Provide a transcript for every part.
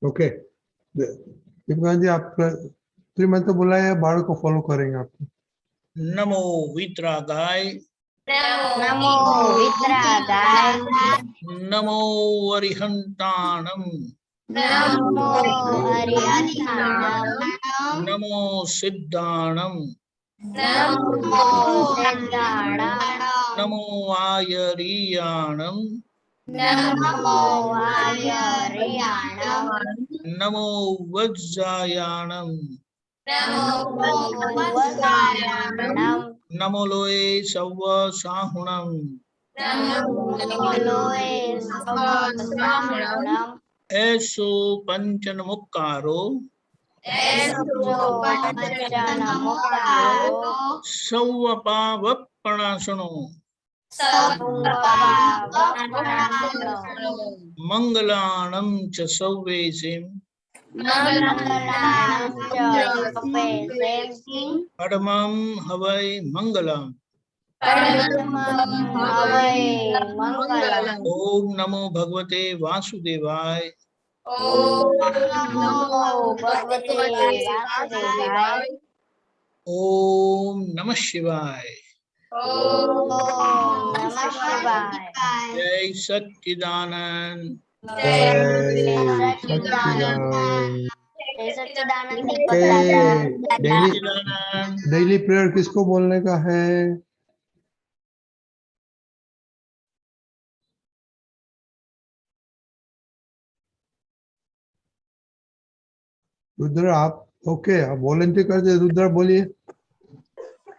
Okay, Deepika ji आप त्रिमंत्र बुलाए, बाढ़ को फॉलो करेंगे आपको। नमो वितरागाय, नमो वितरागाय, नमो अरिहंताणम, नमो अरिहंताणम, नमो सिद्धाणम, नमो सिद्धाणम, नमो आयरीयाणम, नमो आयर्याणम, नमो वज्रायाणम, नमो वज्रायाणम, नमो लोए सव्व साहुणम, नमो लोए सहस्राहुणम, ऐसो पंचन मुक्कारो, ऐसो पंचनमुक्तारो, सौवपावपणासनो, सौवावपणासनो, मंगलाणं च सौवेसिं, मंगलानां च सौवेसिं, परमं हवै मंगलम्। परमं हवै मंगलम्। ओम नमो भगवते वासुदेवाय, ओम नमो भगवते वासुदेवाय, ओम नमः शिवाय। ओम नमः शिवाय। जय सच्चिदानंद। जय सच्चिदानंद, जय सच्चिदानंद दीपक ओके, दादा। डेली सच्चिदानंद। डेली प्रेयर किसको बोलने का है? रुद्र आप ओके, आप वॉलेंटियर कर दे। रुद्र बोलिए।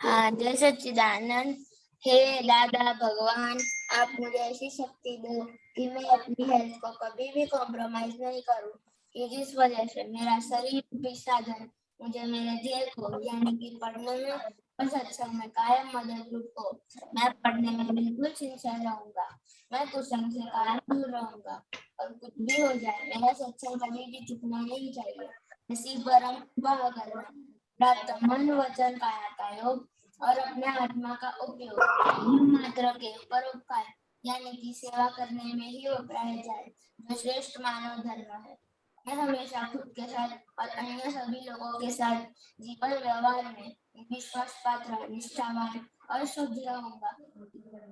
हाँ, जय सच्चिदानंद। हे दादा भगवान, आप मुझे ऐसी शक्ति दो कि मैं अपनी हेल्थ को कभी भी कॉम्प्रोमाइज नहीं करूं, कि जिस वजह से मेरा शरीर भी साधन मुझे मेरे ध्येय को यानी कि पढ़ने में और सत्संग में कायम मददरूप हो। मैं पढ़ने में बिल्कुल सिंसियर रहूंगा, मैं कुसंग से कायम दूर रहूंगा, और कुछ भी हो जाए मेरा सत्संग कभी भी चुकना नहीं चाहिए। इसी परम कृपा करना, प्राप्त मन वचन काया का योग और अपने आत्मा का उपयोग मात्र के परोपकार यानी कि सेवा करने में ही वपराया जाए, जो श्रेष्ठ मानव धर्म है। मैं हमेशा खुद के साथ और अन्य सभी लोगों के साथ जीवन व्यवहार में विश्वास पात्र, निष्ठावान और शुद्ध रहूंगा,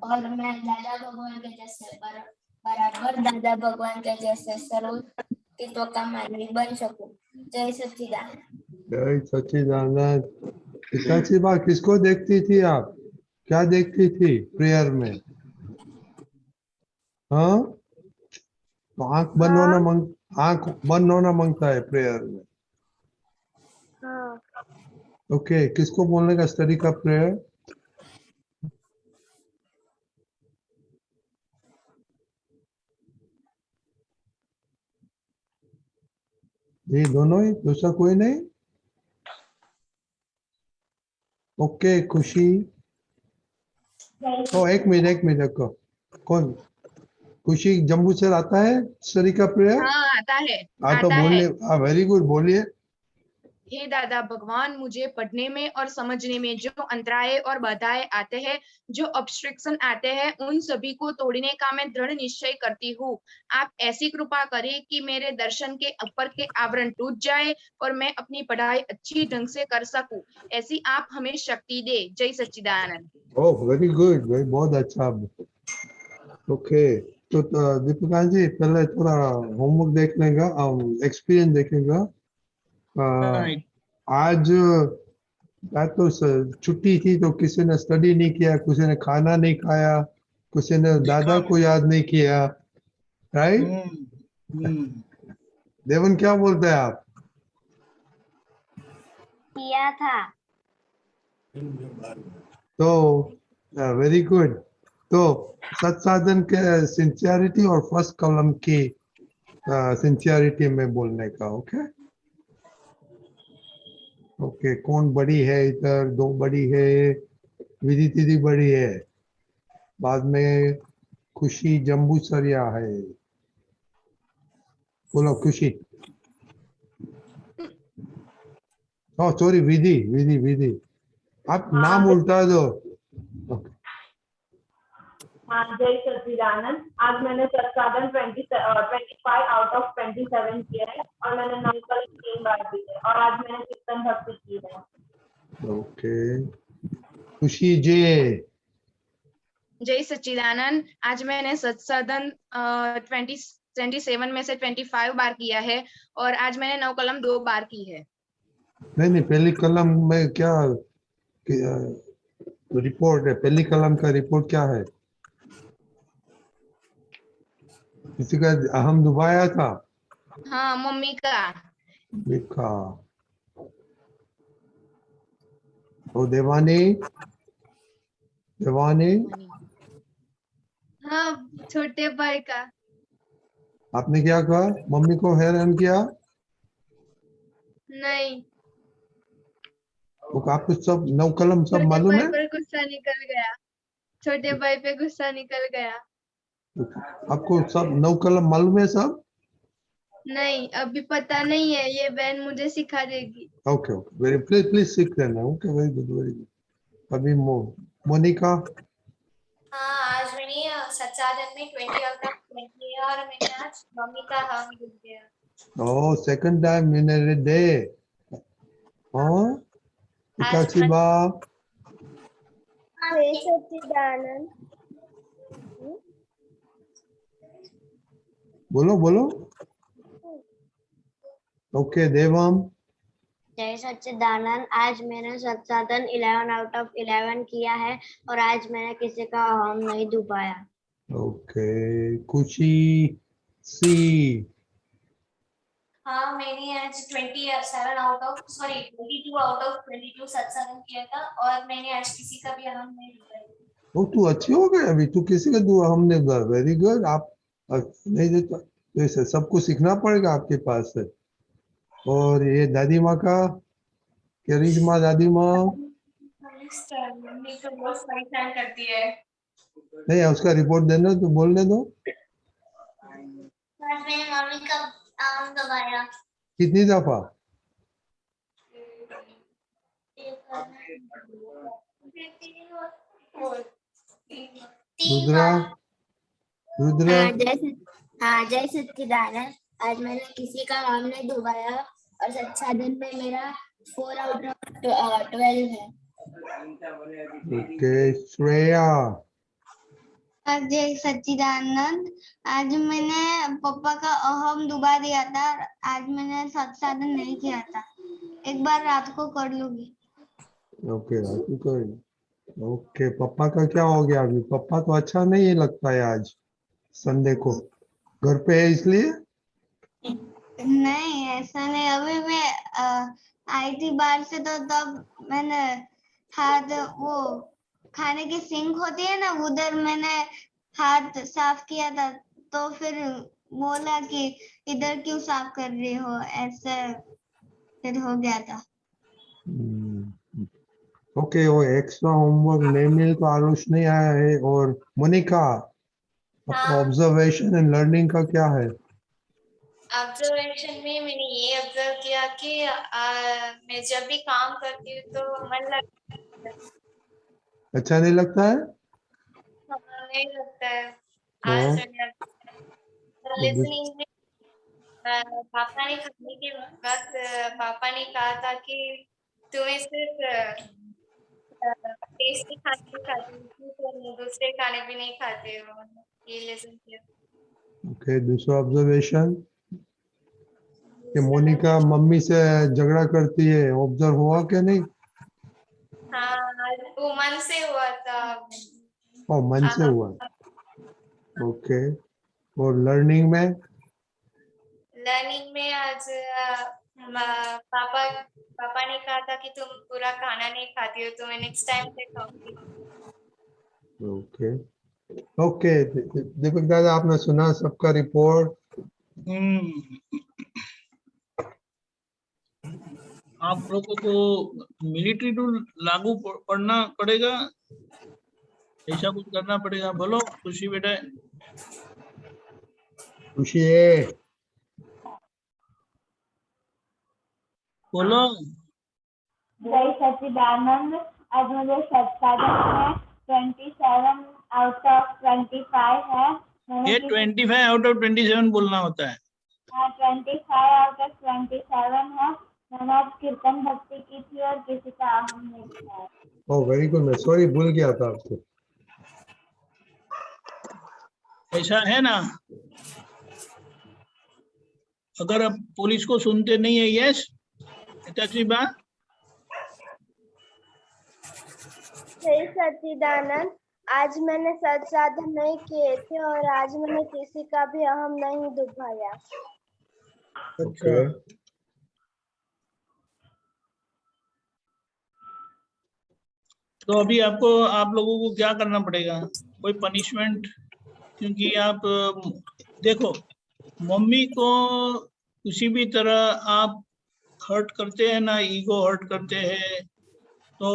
और मैं दादा भगवान के जैसे बराबर दादा भगवान के जैसे सर्वोत्तम का मानवी बन सकूं। जय सच्चिदानंद। जय सच्चिदानंद। पिताजी बात किसको देखती थी आप? क्या देखती थी प्रेयर में? हाँ, तो आंख बंद होना मांगता है प्रेयर में। ओके, किसको बोलने का स्टडी का प्रेयर? ये दोनों ही, दूसरा कोई नहीं? ओके, खुशी। तो एक मिनट को कौन? खुशी जम्मू से आता है स्टडी का प्रेयर? हाँ आता है, हाँ तो आता है। बोलिए। हाँ, वेरी गुड, बोलिए। हे दादा भगवान, मुझे पढ़ने में और समझने में जो अंतराय और बाधाएं आते हैं, जो ऑब्स्ट्रक्शन आते हैं, उन सभी को तोड़ने का मैं दृढ़ निश्चय करती हूँ। आप ऐसी कृपा करें कि मेरे दर्शन के ऊपर के आवरण टूट जाए और मैं अपनी पढ़ाई अच्छी ढंग से कर सकूं। ऐसी आप हमें शक्ति दे। जय सच्चिदानंद। ओह वेरी गुड, वेरी बहुत अच्छा। ओके, तो दीपिका जी पहले थोड़ा होमवर्क देखने का, एक्सपीरियंस देखेगा। राइट। आज आज तो छुट्टी थी तो किसी ने स्टडी नहीं किया, किसी ने खाना नहीं खाया, किसी ने दादा को याद नहीं किया। राइट? देवन क्या बोलते हैं आप? किया था। तो वेरी गुड। तो सत्साधन के सिंसियरिटी और फर्स्ट कॉलम की सिंसियरिटी में बोलने का। ओके ओके, कौन बड़ी है इधर? दो बड़ी है, विधि दीदी बड़ी है, बाद में खुशी जम्बूसरिया है। बोलो खुशी। ओ सॉरी, विधि विधि विधि, आप नाम उल्टा दो। हाँ, जय सच्चिदानंद। आज मैंने सत्साधन 25 आउट ऑफ 27 किया है और मैंने नवकल 3 बार की है और आज मैंने कीर्तन भक्ति की है। ओके, खुशी जे। जय सच्चिदानंद। आज मैंने सत्साधन 27 में से 25 बार किया है और आज मैंने नवकलम 2 बार की है। नहीं, पहली कलम में क्या रिपोर्ट है? पहली कलम का रिपोर्ट क्या है? किसी का अहम डुबाया था? हाँ, मम्मी का। लिखा। ओ देवानी, हाँ, छोटे भाई का। आपने क्या कहा? मम्मी को हैरान किया? नहीं, वो आपको सब नौ कलम सब छोटे मालूम भाई है? पर गुस्सा निकल गया। छोटे भाई पे गुस्सा निकल गया। आपको सब नौ कलम मालूम है सब? नहीं, अभी पता नहीं है, ये बहन मुझे सिखा देगी। ओके, वेरी प्लीज सीख लेना। Okay, very good, very good. अभी मोनिका। हाँ, आज मैंने सत्साधन में 20 आउट ऑफ 20 है और मैंने आज मम्मी का हम लिख दिया। Oh, second time in a day. हाँ, इकाची बा। जय सच्चिदानंद। बोलो। ओके, देवम। जय सच्चिदानंद। आज मैंने सत्साधन 11 आउट ऑफ 11 किया है और आज मैंने किसी का अहम नहीं डुबाया। ओके, खुशी सी। हाँ, मैंने आज 22 आउट ऑफ 22 सत्संग किया था और मैंने आज किसी का भी अहम नहीं डुबाया। वो तू अच्छी हो गई अभी। तू किसी का दुआ हमने वेरी गुड। आप नहीं देता तो ऐसे सबको सीखना पड़ेगा आपके पास से। और ये दादी माँ का, करिश्मा दादी माँ। मम्मी तो बहुत परेशान करती है। नहीं, उसका रिपोर्ट देना तो बोलने दो। आज मैंने मम्मी का अहम दबाया। कितनी दफा? रुद्रा, जय सच्चिदानंद। आज मैंने किसी का नाम नहीं डुबाया और सत्साधन में मेरा 4 आउट ऑफ 12 है। ओके, श्रेया। जय सच्चिदानंद। आज मैंने पापा का अहम डुबा दिया था। आज मैंने सत्साधन नहीं किया था। एक बार रात को कर लूंगी। ओके, रात को करेंगे। ओके, पापा का क्या हो गया अभी? पापा तो अच्छा नहीं लगता है आज संडे को। घर पे है इसलिए? नहीं, ऐसा नहीं। अभी मैं आई थी बाहर से तो तब मैंने हाथ, वो खाने की सिंक होती है ना, उधर मैंने हाथ साफ किया था तो फिर बोला कि इधर क्यों साफ कर रही हो, ऐसे फिर हो गया था। ओके, वो एक्स्ट्रा होमवर्क नहीं मिल तो आरुष नहीं आया है। और मोनिका, आपका ऑब्जर्वेशन एंड लर्निंग का क्या है? ऑब्जर्वेशन में मैंने ये ऑब्जर्व किया कि मैं जब भी काम करती हूँ तो मन अच्छा नहीं लगता है? नहीं लगता है। तो आज लिसनिंग में पापा ने खाने के वक्त पापा ने कहा था कि तुम्हें सिर्फ टेस्टी खाने भी खाते हो, दूसरे खाने भी नहीं खाते हो। ये लेसन किया। ओके, दूसरा ऑब्जर्वेशन कि मोनिका मम्मी से झगड़ा करती है, ऑब्जर्व हुआ कि नहीं? हाँ, वो मन से हुआ था। ओ, मन से हुआ। ओके, और लर्निंग में? लर्निंग में आज पापा ने कहा था कि तुम पूरा खाना नहीं खाती हो तो मैं नेक्स्ट टाइम से खाऊंगी। ओके ओके, दीपक दादा, आपने सुना सबका रिपोर्ट? आप लोगों को मिलिट्री रूल लागू पड़ना पड़ेगा, ऐसा कुछ करना पड़ेगा। बोलो खुशी बेटा। खुशी है? बोलो। जय सच्चिदानंद। आज मुझे सत्साधन में 27 आउट ऑफ 25 है। मैंने ये 25 आउट ऑफ 27 बोलना होता है। 25 आउट ऑफ 27 है। मैंने आज कीर्तन भक्ति की थी और किसी का आहम नहीं दिखाया। ओह वेरी गुड, मैं सॉरी भूल गया था आपको। ऐसा है ना, अगर आप पुलिस को सुनते नहीं है, यस हिताक्षी बा, हे सच्चिदानंद, आज मैंने सत साधन नहीं किए थे और आज मैंने किसी का भी अहम नहीं दुखाया। ओके तो अभी आपको, आप लोगों को क्या करना पड़ेगा, कोई पनिशमेंट, क्योंकि आप देखो, मम्मी को किसी भी तरह आप हर्ट करते हैं ना, ईगो हर्ट करते हैं, तो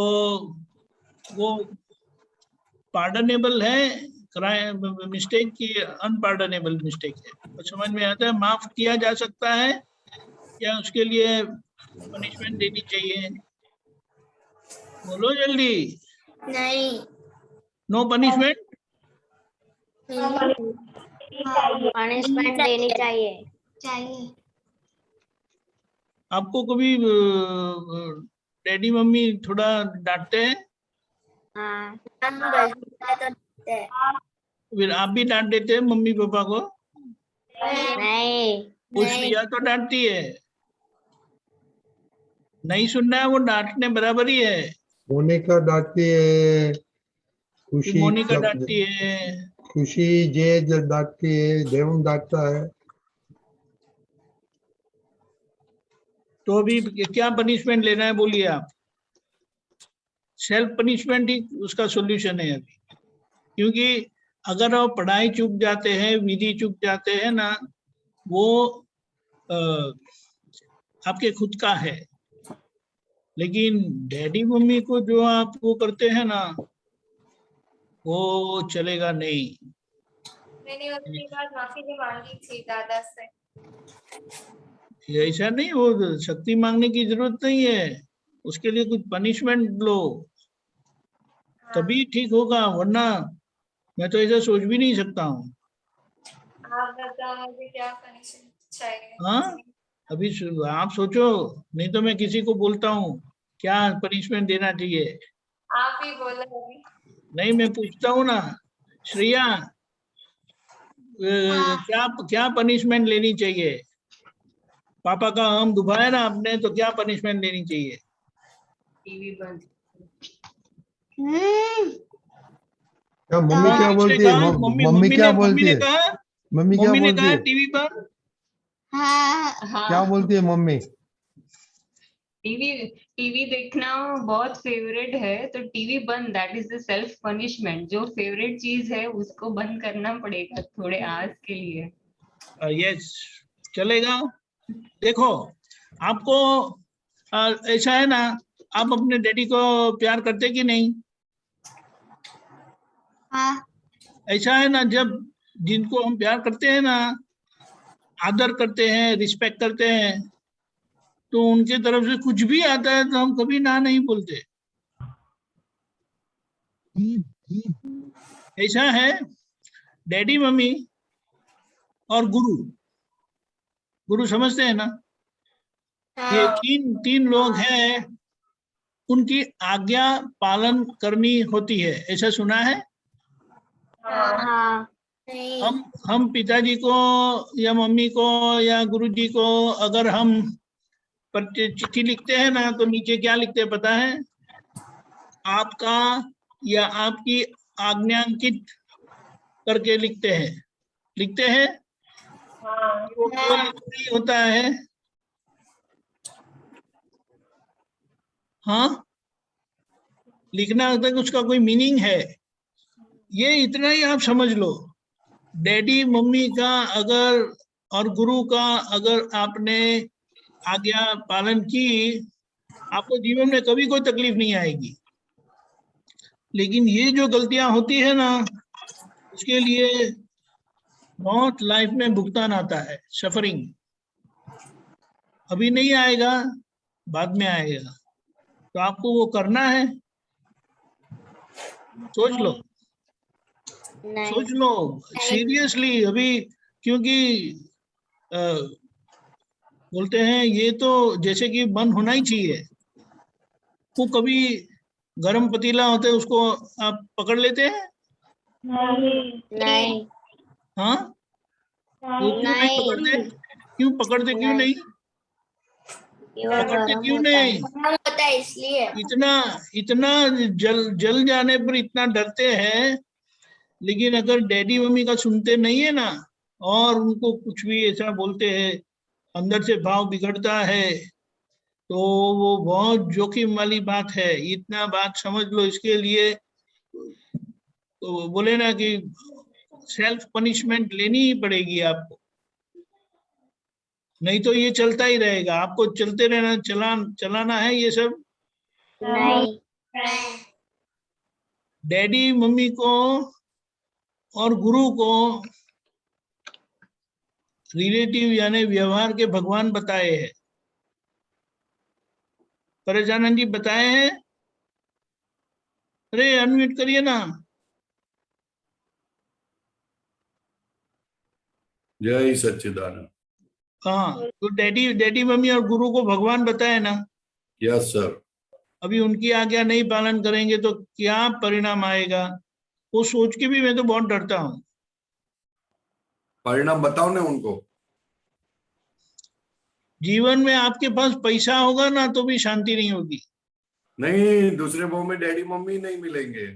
वो पार्डनेबल है, क्राइम मिस्टेक की अनपार्डनेबल मिस्टेक है। तो समझ में आता है, माफ किया जा सकता है या उसके लिए पनिशमेंट देनी चाहिए? बोलो जल्दी। नहीं, नो पनिशमेंट? पनिशमेंट देनी चाहिए। चाहिए। आपको कभी डैडी मम्मी थोड़ा डांटते हैं? हाँ, हम बचपन में तो डरते हैं। फिर आप भी डांट देते हैं मम्मी पापा को? नहीं, कुछ प्रिया तो डांटती है, नहीं सुनना है, वो डांटने बराबर ही है। मोनिका डांटती है, खुशी मोनिका डांटती है, खुशी जे डांटती है, देवम डांटता है। तो अभी क्या पनिशमेंट लेना है बोलिए आप? सेल्फ पनिशमेंट ही उसका सॉल्यूशन है अभी, क्योंकि अगर आप पढ़ाई चूक जाते हैं, विधि चूक जाते हैं ना, वो आपके खुद का है, लेकिन डैडी मम्मी को जो आप वो करते हैं ना, वो चलेगा नहीं। मैंने अपनी बार माफी भी मांगी थी दादा से। ऐसा नहीं, वो शक्ति मांगने की जरूरत नहीं है, उसके लिए कुछ पनिशमेंट लो तभी ठीक होगा, वरना मैं तो ऐसा सोच भी नहीं सकता हूँ। आप बताओ मुझे क्या पनिशमेंट चाहिए? हाँ, अभी आप सोचो, नहीं तो मैं किसी को बोलता हूँ क्या पनिशमेंट देना चाहिए। आप ही बोलो अभी। नहीं, मैं पूछता हूँ ना, श्रेया क्या क्या पनिशमेंट लेनी चाहिए? पापा का हम दुखाया ना आपने, तो क्या पनिशमेंट लेनी चाहिए? टीवी बंद। क्या मम्मी क्या बोलती है? मम्मी क्या बोलती है? मम्मी क्या बोलती है? टीवी पर हाँ, क्या बोलती है मम्मी? टीवी देखना बहुत फेवरेट है तो टीवी बंद, that is the self punishment. जो फेवरेट चीज है उसको बंद करना पड़ेगा थोड़े आज के लिए। यस, चलेगा। देखो, आपको ऐसा है ना, आप अपने डैडी को प्यार करते कि नहीं? हाँ, ऐसा है ना, जब जिनको हम प्यार करते हैं ना, आदर करते हैं, रिस्पेक्ट करते हैं, तो उनके तरफ से कुछ भी आता है तो हम कभी ना नहीं बोलते। ऐसा है, डैडी मम्मी और गुरु, गुरु समझते हैं ना, ये तीन लोग हैं, उनकी आज्ञा पालन करनी होती है, ऐसा सुना है? हाँ, हम पिताजी को या मम्मी को या गुरुजी को अगर हम चिट्ठी लिखते हैं ना, तो नीचे क्या लिखते हैं पता है? आपका या आपकी आज्ञांकित करके लिखते हैं। वो केवल नहीं होता है, हाँ, लिखना होता है कि उसका कोई मीनिंग है। ये इतना ही आप समझ लो, डैडी मम्मी का अगर और गुरु का अगर आपने आज्ञा पालन की, आपको जीवन में कभी कोई तकलीफ नहीं आएगी। लेकिन ये जो गलतियां होती है ना, उसके लिए बहुत लाइफ में भुगतान आता है, सफरिंग। अभी नहीं आएगा, बाद में आएगा, तो आपको वो करना है, सोच लो। सोच लो सीरियसली अभी, क्योंकि बोलते हैं ये तो जैसे कि बंद होना ही चाहिए। वो कभी गरम पतीला होता है उसको आप पकड़ लेते हैं? नहीं हाँ, वो क्यों नहीं पकड़ते? क्यों पकड़ते, क्यों नहीं पकड़ते, क्यों नहीं? गरम होता है इसलिए। इतना इतना जल जाने पर इतना डरते हैं, लेकिन अगर डैडी मम्मी का सुनते नहीं है ना, और उनको कुछ भी ऐसा बोलते हैं, अंदर से भाव बिगड़ता है, तो वो बहुत जोखिम वाली बात है। इतना बात समझ लो, इसके लिए तो बोले ना कि सेल्फ पनिशमेंट लेनी ही पड़ेगी आपको, नहीं तो ये चलता ही रहेगा। आपको चलते रहना, चलाना है ये सब। नहीं डैडी मम्मी को और गुरु को रिलेटिव यानी व्यवहार के भगवान बताए हैं। परेशानंद जी बताए हैं? अरे अनम्यूट करिए ना। जय सच्चिदानंद। हाँ, तो डैडी मम्मी और गुरु को भगवान बताए ना। Yes sir. अभी उनकी आज्ञा नहीं पालन करेंगे तो क्या परिणाम आएगा, वो सोच के भी मैं तो बहुत डरता हूँ। परिणाम बताओ ना उनको। जीवन में आपके पास पैसा होगा ना तो भी शांति नहीं होगी। नहीं, दूसरे भाव में डैडी मम्मी नहीं मिलेंगे।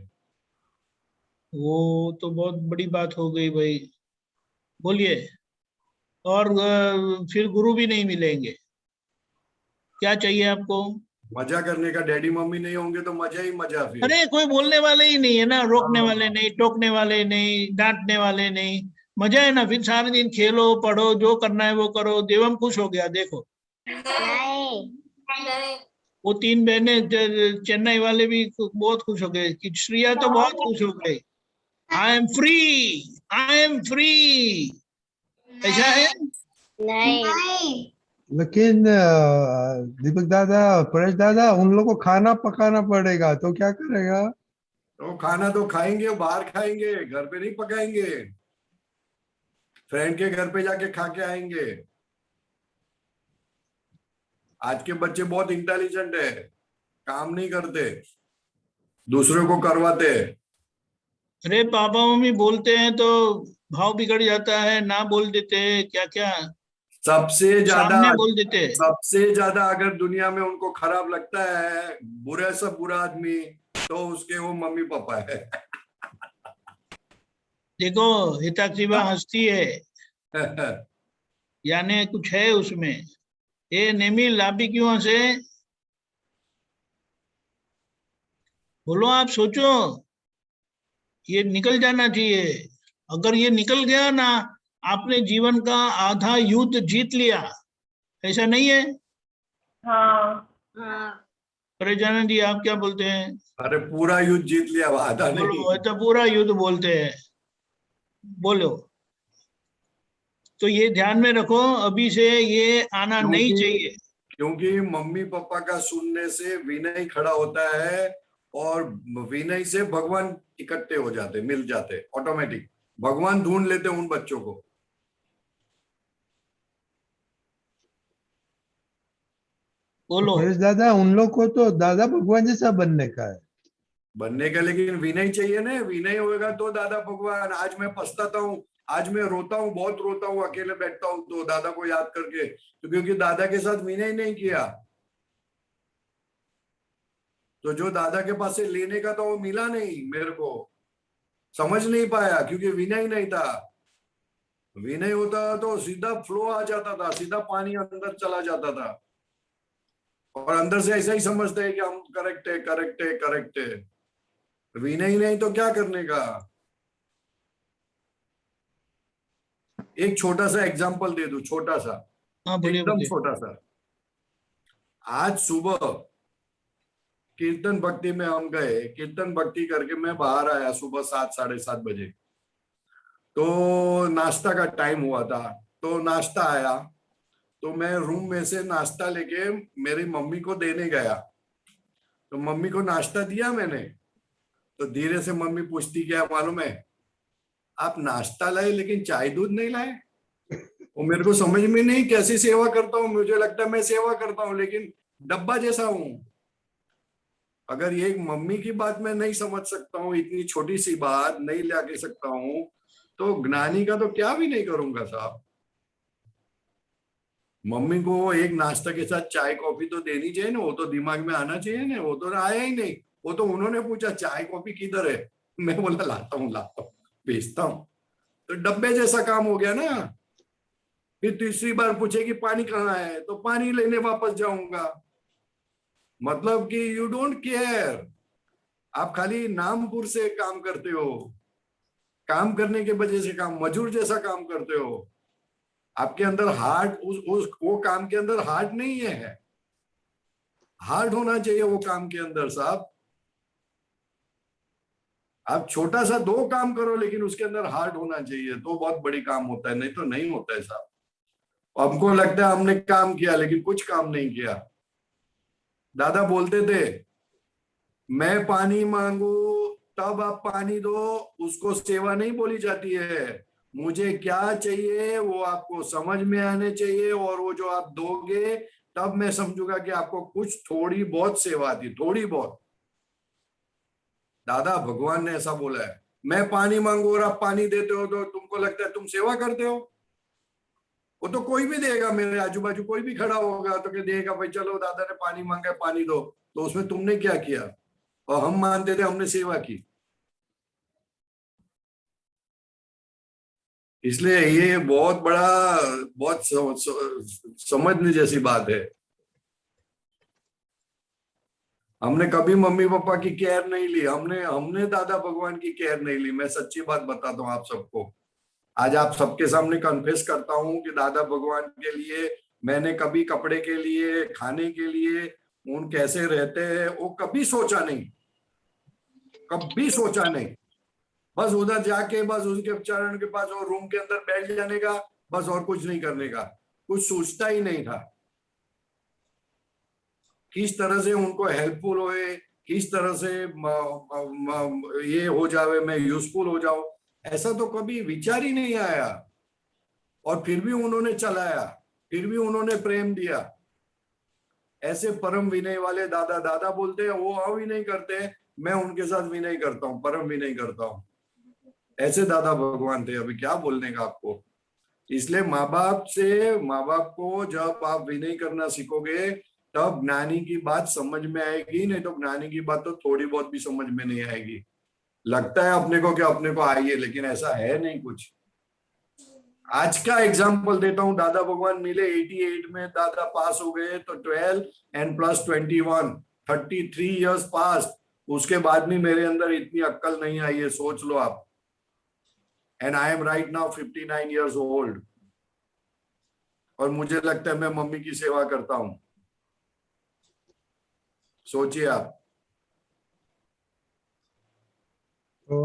वो तो बहुत बड़ी बात हो गई भाई, बोलिए। और फिर गुरु भी नहीं मिलेंगे। क्या चाहिए आपको? मजा करने का डैडी मम्मी नहीं होंगे तो मजा ही मजा फिर। अरे कोई बोलने वाले ही नहीं है ना, रोकने वाले नहीं, टोकने वाले नहीं, डांटने वाले नहीं, मजा है ना। फिर सारे दिन खेलो, पढ़ो, जो करना है वो करो। देवम खुश हो गया, देखो। वो 3 बहनें चेन्नई वाले भी बहुत खुश हो गए कि श्रिया तो बहुत खुश हो गई। I am free, I am free, ऐसा है? नहीं लेकिन दीपक दादा, परेश दादा, उन लोगों को खाना पकाना पड़ेगा, तो क्या करेगा? तो खाना तो खाएंगे, बाहर खाएंगे, घर पे नहीं पकाएंगे। फ्रेंड के घर पे जाके खा के आएंगे। आज के बच्चे बहुत इंटेलिजेंट है, काम नहीं करते, दूसरों को करवाते। अरे पापा मम्मी बोलते हैं तो भाव बिगड़ जाता है, ना बोल देते हैं, क्या क्या सबसे ज्यादा सामने बोल देते हैं। सबसे ज्यादा अगर दुनिया में उनको खराब लगता है बुरा से बुरा आदमी, तो उसके वो मम्मी पापा है। देखो हिताक्षीबा हंसती है, यानी कुछ है उसमें। ए नेमिल, आप भी क्यों हंसे? बोलो, आप सोचो, ये निकल जाना चाहिए। अगर ये निकल गया ना, आपने जीवन का आधा युद्ध जीत लिया। ऐसा नहीं है? हाँ परेशानंद जी, आप क्या बोलते हैं? अरे पूरा युद्ध जीत लिया, आधा नहीं। बोलो, तो पूरा युद्ध बोलते हैं, बोलो। तो ये ध्यान में रखो, अभी से ये आना नहीं चाहिए। क्योंकि मम्मी पापा का सुनने से विनय खड़ा होता है, और विनय से भगवान इकट्ठे हो जाते, मिल जाते, ऑटोमेटिक भगवान ढूंढ लेते उन बच्चों को। बोलो। परेश दादा, उन लोग को तो दादा भगवान जैसा बनने का है। बनने का, लेकिन विनय चाहिए ना। विनय होगा तो दादा भगवान। आज मैं पछताता हूँ, आज मैं रोता हूँ, बहुत रोता हूँ, अकेले बैठता हूँ तो दादा को याद करके, तो क्योंकि दादा के साथ विनय नहीं किया, तो जो दादा के पास से लेने का था वो मिला नहीं मेरे को, समझ नहीं पाया, क्योंकि विनय नहीं था। विनय होता तो सीधा फ्लो आ जाता था, सीधा पानी अंदर चला जाता था, और अंदर से ऐसा ही समझते हैं कि हम करेक्ट है, करेक्ट है, करेक्ट है। विनय नहीं तो क्या करने का। एक छोटा सा एग्जांपल दे दूं, छोटा सा, हाँ बोलिए, एकदम बोलिए। छोटा सा। आज सुबह कीर्तन भक्ति में हम गए, कीर्तन भक्ति करके मैं बाहर आया सुबह 7, 7:30 बजे। तो नाश्ता का टाइम हुआ था, तो नाश्ता आया, तो मैं रूम में से नाश्ता लेके मेरी मम्मी को देने गया। तो मम्मी को नाश्ता दिया मैंने, तो धीरे से मम्मी पूछती क्या मालूम है, आप नाश्ता लाए लेकिन चाय दूध नहीं लाए। वो मेरे को समझ में नहीं कैसी सेवा करता हूँ। मुझे लगता है मैं सेवा करता हूँ लेकिन डब्बा जैसा हूं। अगर ये एक मम्मी की बात मैं नहीं समझ सकता हूँ, इतनी छोटी सी बात नहीं ला सकता हूँ, तो ज्ञानी का तो क्या भी नहीं करूंगा साहब। मम्मी को एक नाश्ता के साथ चाय कॉफी तो देनी चाहिए ना, वो तो दिमाग में आना चाहिए ना। वो तो आया ही नहीं। वो तो उन्होंने पूछा चाय कॉफी किधर है, मैं बोला लाता हूँ भेजता हूँ। तो डब्बे जैसा काम हो गया ना। फिर तीसरी बार पूछे कि पानी कहाँ है, तो पानी लेने वापस जाऊंगा। मतलब कि यू डोंट केयर। आप खाली नामपुर से काम करते हो, काम करने के वजह से काम, मजूर जैसा काम करते हो। आपके अंदर हार्ट उस वो काम के अंदर हार्ट नहीं है। हार्ट होना चाहिए वो काम के अंदर साहब। आप छोटा सा 2 काम करो लेकिन उसके अंदर हार्ट होना चाहिए, तो बहुत बड़ी काम होता है, नहीं तो नहीं होता है साहब। हमको लगता है हमने काम किया लेकिन कुछ काम नहीं किया। दादा बोलते थे मैं पानी मांगू तब आप पानी दो, उसको सेवा नहीं बोली जाती है। मुझे क्या चाहिए वो आपको समझ में आने चाहिए, और वो जो आप दोगे तब मैं समझूंगा कि आपको कुछ थोड़ी बहुत सेवा थी, थोड़ी बहुत। दादा भगवान ने ऐसा बोला है। मैं पानी मांगू और आप पानी देते हो तो तुमको लगता है तुम सेवा करते हो। वो तो कोई भी देगा, मेरे आजू बाजू कोई भी खड़ा होगा तो क्या देगा, भाई चलो दादा ने पानी मांगा पानी दो, तो उसमें तुमने क्या किया। और हम मानते थे हमने सेवा की। इसलिए ये बहुत बड़ा, बहुत समझने जैसी बात है। हमने कभी मम्मी पापा की केयर नहीं ली, हमने दादा भगवान की केयर नहीं ली। मैं सच्ची बात बताता हूँ आप सबको। आज आप सबके सामने कन्फेस करता हूँ कि दादा भगवान के लिए मैंने कभी कपड़े के लिए, खाने के लिए, उन कैसे रहते हैं वो कभी सोचा नहीं, कभी सोचा नहीं। बस उधर जाके बस उनके चरण के पास और रूम के अंदर बैठ जाने का, बस और कुछ नहीं करने का। कुछ सोचता ही नहीं था किस तरह से उनको हेल्पफुल होए, किस तरह से ये हो जावे, मैं यूजफुल हो जाऊं, ऐसा तो कभी विचार ही नहीं आया। और फिर भी उन्होंने चलाया, फिर भी उन्होंने प्रेम दिया। ऐसे परम विनय वाले दादा, दादा बोलते हैं वो अविनय करते हैं, मैं उनके साथ विनय करता हूँ, परम विनय करता हूँ। ऐसे दादा भगवान थे। अभी क्या बोलने का आपको। इसलिए माँ बाप को जब आप विनय करना सीखोगे तब ज्ञानी की बात समझ में आएगी, नहीं तो ज्ञानी की बात तो थोड़ी बहुत भी समझ में नहीं आएगी। लगता है अपने को कि अपने को आई है, लेकिन ऐसा है नहीं कुछ। आज का एग्जाम्पल देता हूँ। दादा भगवान मिले 88 में, दादा पास हो गए तो 12 एंड प्लस 21, 33 इयर्स पास। उसके बाद भी मेरे अंदर इतनी अक्कल नहीं आई है, सोच लो आप। And I am right now 59 years old, और मुझे लगता है मैं मम्मी की सेवा करता हूं। सोचिए आप। ओ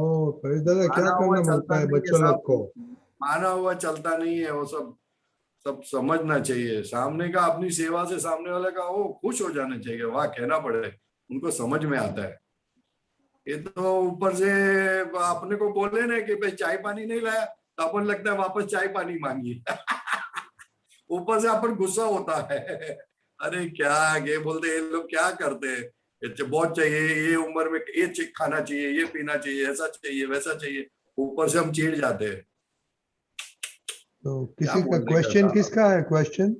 दादा क्या माना हुआ करना चलता मिलता है नहीं है बच्चों लोग को। साहब, माना हुआ चलता नहीं है। वो सब सब समझना चाहिए। सामने का अपनी सेवा से सामने वाले का वो खुश हो जाना चाहिए, वाह कहना पड़े, उनको समझ में आता है। ये तो ऊपर से अपने को बोले ना कि भाई चाय पानी नहीं लाया, तो अपन लगता है वापस चाय पानी मांगिए। ऊपर से अपन गुस्सा होता है। अरे क्या ये बोलते ये लोग क्या करते हैं, बहुत चाहिए, ये उम्र में ये खाना चाहिए, ये पीना चाहिए, ऐसा चाहिए वैसा चाहिए। ऊपर से हम चिढ़ जाते हैं। तो क्या किसी का बोलने का क्वेश्चन साहब किसका है क्वेश्चन।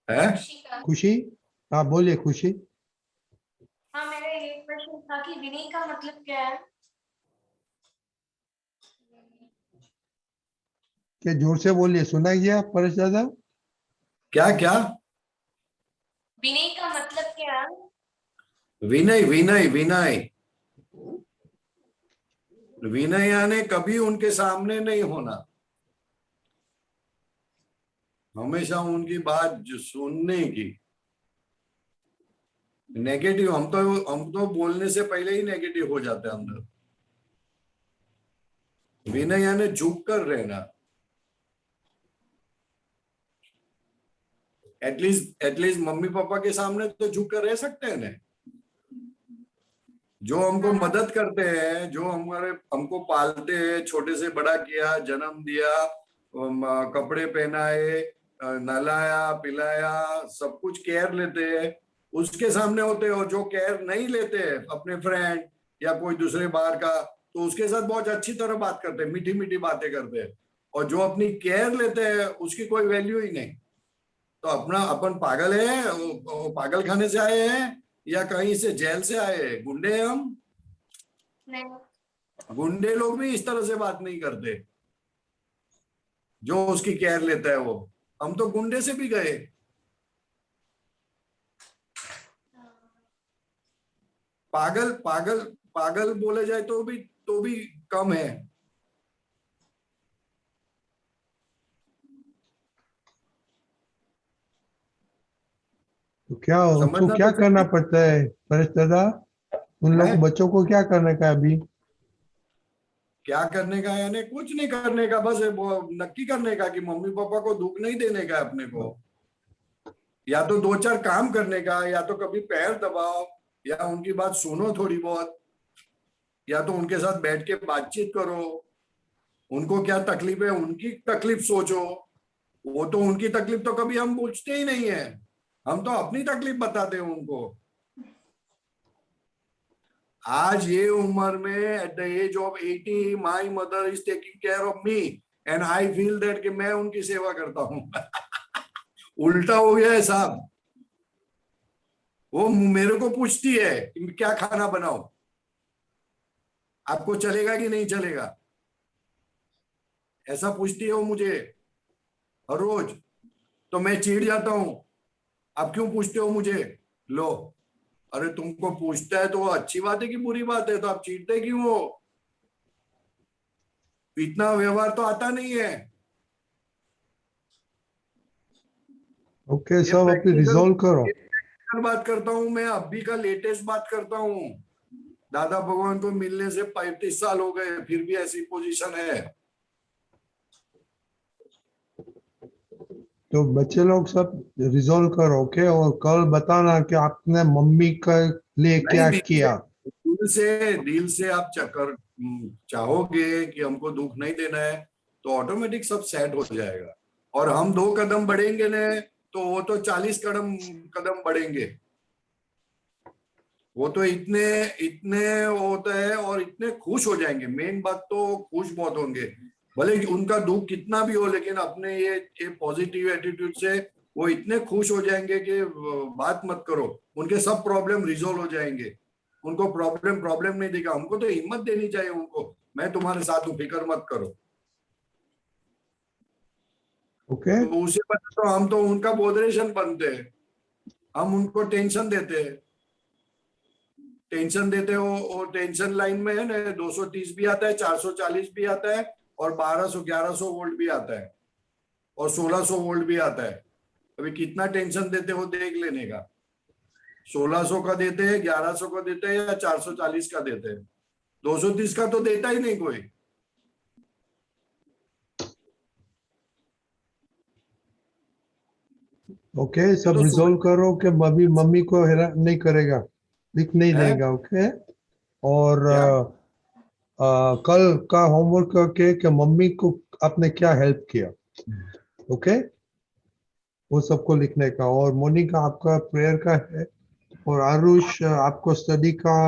है। खुशी, आप बोलिए खुशी। हाँ, मेरा ये क्वेश्चन था कि विनय का मतलब क्या है। क्या जोर से बोलिए, सुना गया परेश दादा। क्या क्या। विनय का मतलब क्या है। विनय विनय विनय विनय यानी कभी उनके सामने नहीं होना, हमेशा उनकी बात जो सुनने की। नेगेटिव हम तो बोलने से पहले ही नेगेटिव हो जाते हैं अंदर। विनय यानी झुक कर रहना। एटलीस्ट मम्मी पापा के सामने तो झुक कर रह सकते हैं ना। जो हमको मदद करते हैं, जो हमको पालते हैं, छोटे से बड़ा किया, जन्म दिया, कपड़े पहनाए, नहलाया पिलाया, सब कुछ केयर लेते हैं, उसके सामने होते हैं। और जो केयर नहीं लेते हैं, अपने फ्रेंड या कोई दूसरे बाहर का, तो उसके साथ बहुत अच्छी तरह बात करते हैं, मीठी मीठी बातें करते हैं। और जो अपनी केयर लेते हैं उसकी कोई वैल्यू ही नहीं। तो अपन पागल है, वो पागल खाने से आए हैं या कहीं से जेल से आए हैं? गुंडे हैं हम? गुंडे लोग भी इस तरह से बात नहीं करते जो उसकी केयर लेता है वो। हम तो गुंडे से भी गए। पागल पागल पागल बोले जाए तो भी कम है। तो क्या उसको समझना क्या तो करना चाहिए। पड़ता है परेश दादा? उन लोग है? बच्चों को क्या करने का है अभी? क्या करने का? यानी कुछ नहीं करने का, बस वो नक्की करने का कि मम्मी पापा को दुख नहीं देने का है अपने को। या तो दो चार काम करने का, या तो कभी पैर दबाओ, या उनकी बात सुनो थोड़ी बहुत, या तो उनके साथ बैठ के बातचीत करो। उनको क्या तकलीफ है, उनकी तकलीफ सोचो। वो तो उनकी तकलीफ तो कभी हम पूछते ही नहीं है, हम तो अपनी तकलीफ बताते हैं उनको। आज ये उम्र में at the age of 80 my mother is taking care of me and I feel that कि मैं उनकी सेवा करता हूं। उल्टा हो गया है साहब। वो मेरे को पूछती है कि क्या खाना बनाओ, आपको चलेगा कि नहीं चलेगा, ऐसा पूछती है वो मुझे हर रोज। तो मैं चिढ़ जाता हूं, आप क्यों पूछते हो मुझे? लो, अरे तुमको पूछता है तो वो अच्छी बात है कि बुरी बात है? तो आप चीढ़ते क्यों हो? इतना व्यवहार तो आता नहीं है। ओके, ये सब अपनी रिजॉल्व करो। प्रैक्टिकल बात करता हूं मैं, अभी का लेटेस्ट बात करता हूं। दादा भगवान को मिलने से 35 साल हो गए, फिर भी ऐसी पोजीशन है। तो बच्चे लोग सब रिजॉल्व करो, ओके? और कल बताना कि आपने मम्मी के लिए क्या नहीं, किया। दिल से आप चाहोगे कि हमको दुख नहीं देना है, तो ऑटोमेटिक सब सेट हो जाएगा। और हम 2 कदम बढ़ेंगे ने, तो वो तो 40 कदम बढ़ेंगे। वो तो इतने इतने होता है और इतने खुश हो जाएंगे। मेन बात तो खुश बहुत होंगे, भले उनका दुख कितना भी हो, लेकिन अपने ये पॉजिटिव एटीट्यूड से वो इतने खुश हो जाएंगे कि बात मत करो। उनके सब प्रॉब्लम रिजोल्व हो जाएंगे। उनको प्रॉब्लम नहीं दिखा। हमको तो हिम्मत देनी चाहिए उनको, मैं तुम्हारे साथ हूँ, फिक्र मत करो। ओके, तो उसे पता, तो हम तो उनका बोधरेशन बनते हैं, हम उनको टेंशन देते हैं। वो टेंशन लाइन में है ना, 230 भी आता है, 440 भी आता है, और 1100 वोल्ट भी आता है, और 1600 वोल्ट भी आता है। अभी कितना टेंशन देते हो देख लेने का। 1600 का देते हैं, 1100 का देते हैं, या 440 का देते हैं। 230 का तो देता ही नहीं कोई। ओके, ये सब तो रिजॉल्व करो कि अभी मम्मी को हैरान नहीं करेगा, दिख नहीं है देगा, ओके? और क्या? कल का होमवर्क करके कि मम्मी को आपने क्या हेल्प किया, ओके? वो सबको लिखने का। और मोनिका आपका प्रेयर का है, और आरुष आपको स्टडी का,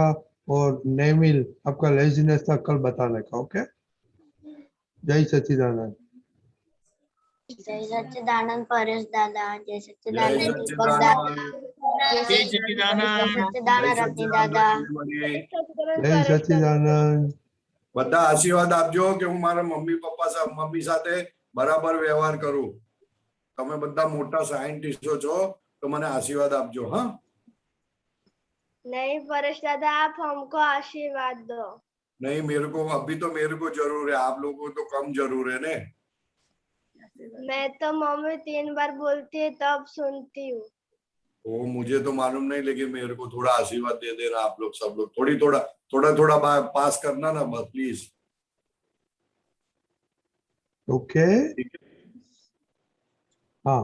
और नेमिल आपका लेजीनेस था कल बताने का, ओके? जय सच्चिदानंद। जय सच्चिदानंद परेश दादा, जय जय सच्चिदानंद दीपक दादा, सच्चिदानंद। जय जय सच्चिदानंद। सच्चिदानंद रत्नी दादा। जय सच्चिदानंद। બધા આશીર્વાદ આપજો કે હું મારા મમ્મી સાથે બરાબર વ્યવહાર કરું. તમે બધા મોટા સાયન્ટિસ્ટો છો, તો મને આશીર્વાદ આપજો. હા, नहीं परेश दादा, आप हमको आशीर्वाद दो। नहीं, मेरे को जरूर है, आप लोगों को तो कम जरूर है ने. मैं तो मम्मी 3 बार बोलती है तब सुनती हूँ। वो मुझे तो मालूम नहीं, लेकिन मेरे को थोड़ा आशीर्वाद दे देना आप लोग, सब लोग थोड़ा पास करना ना बस, प्लीज. ओके, हाँ,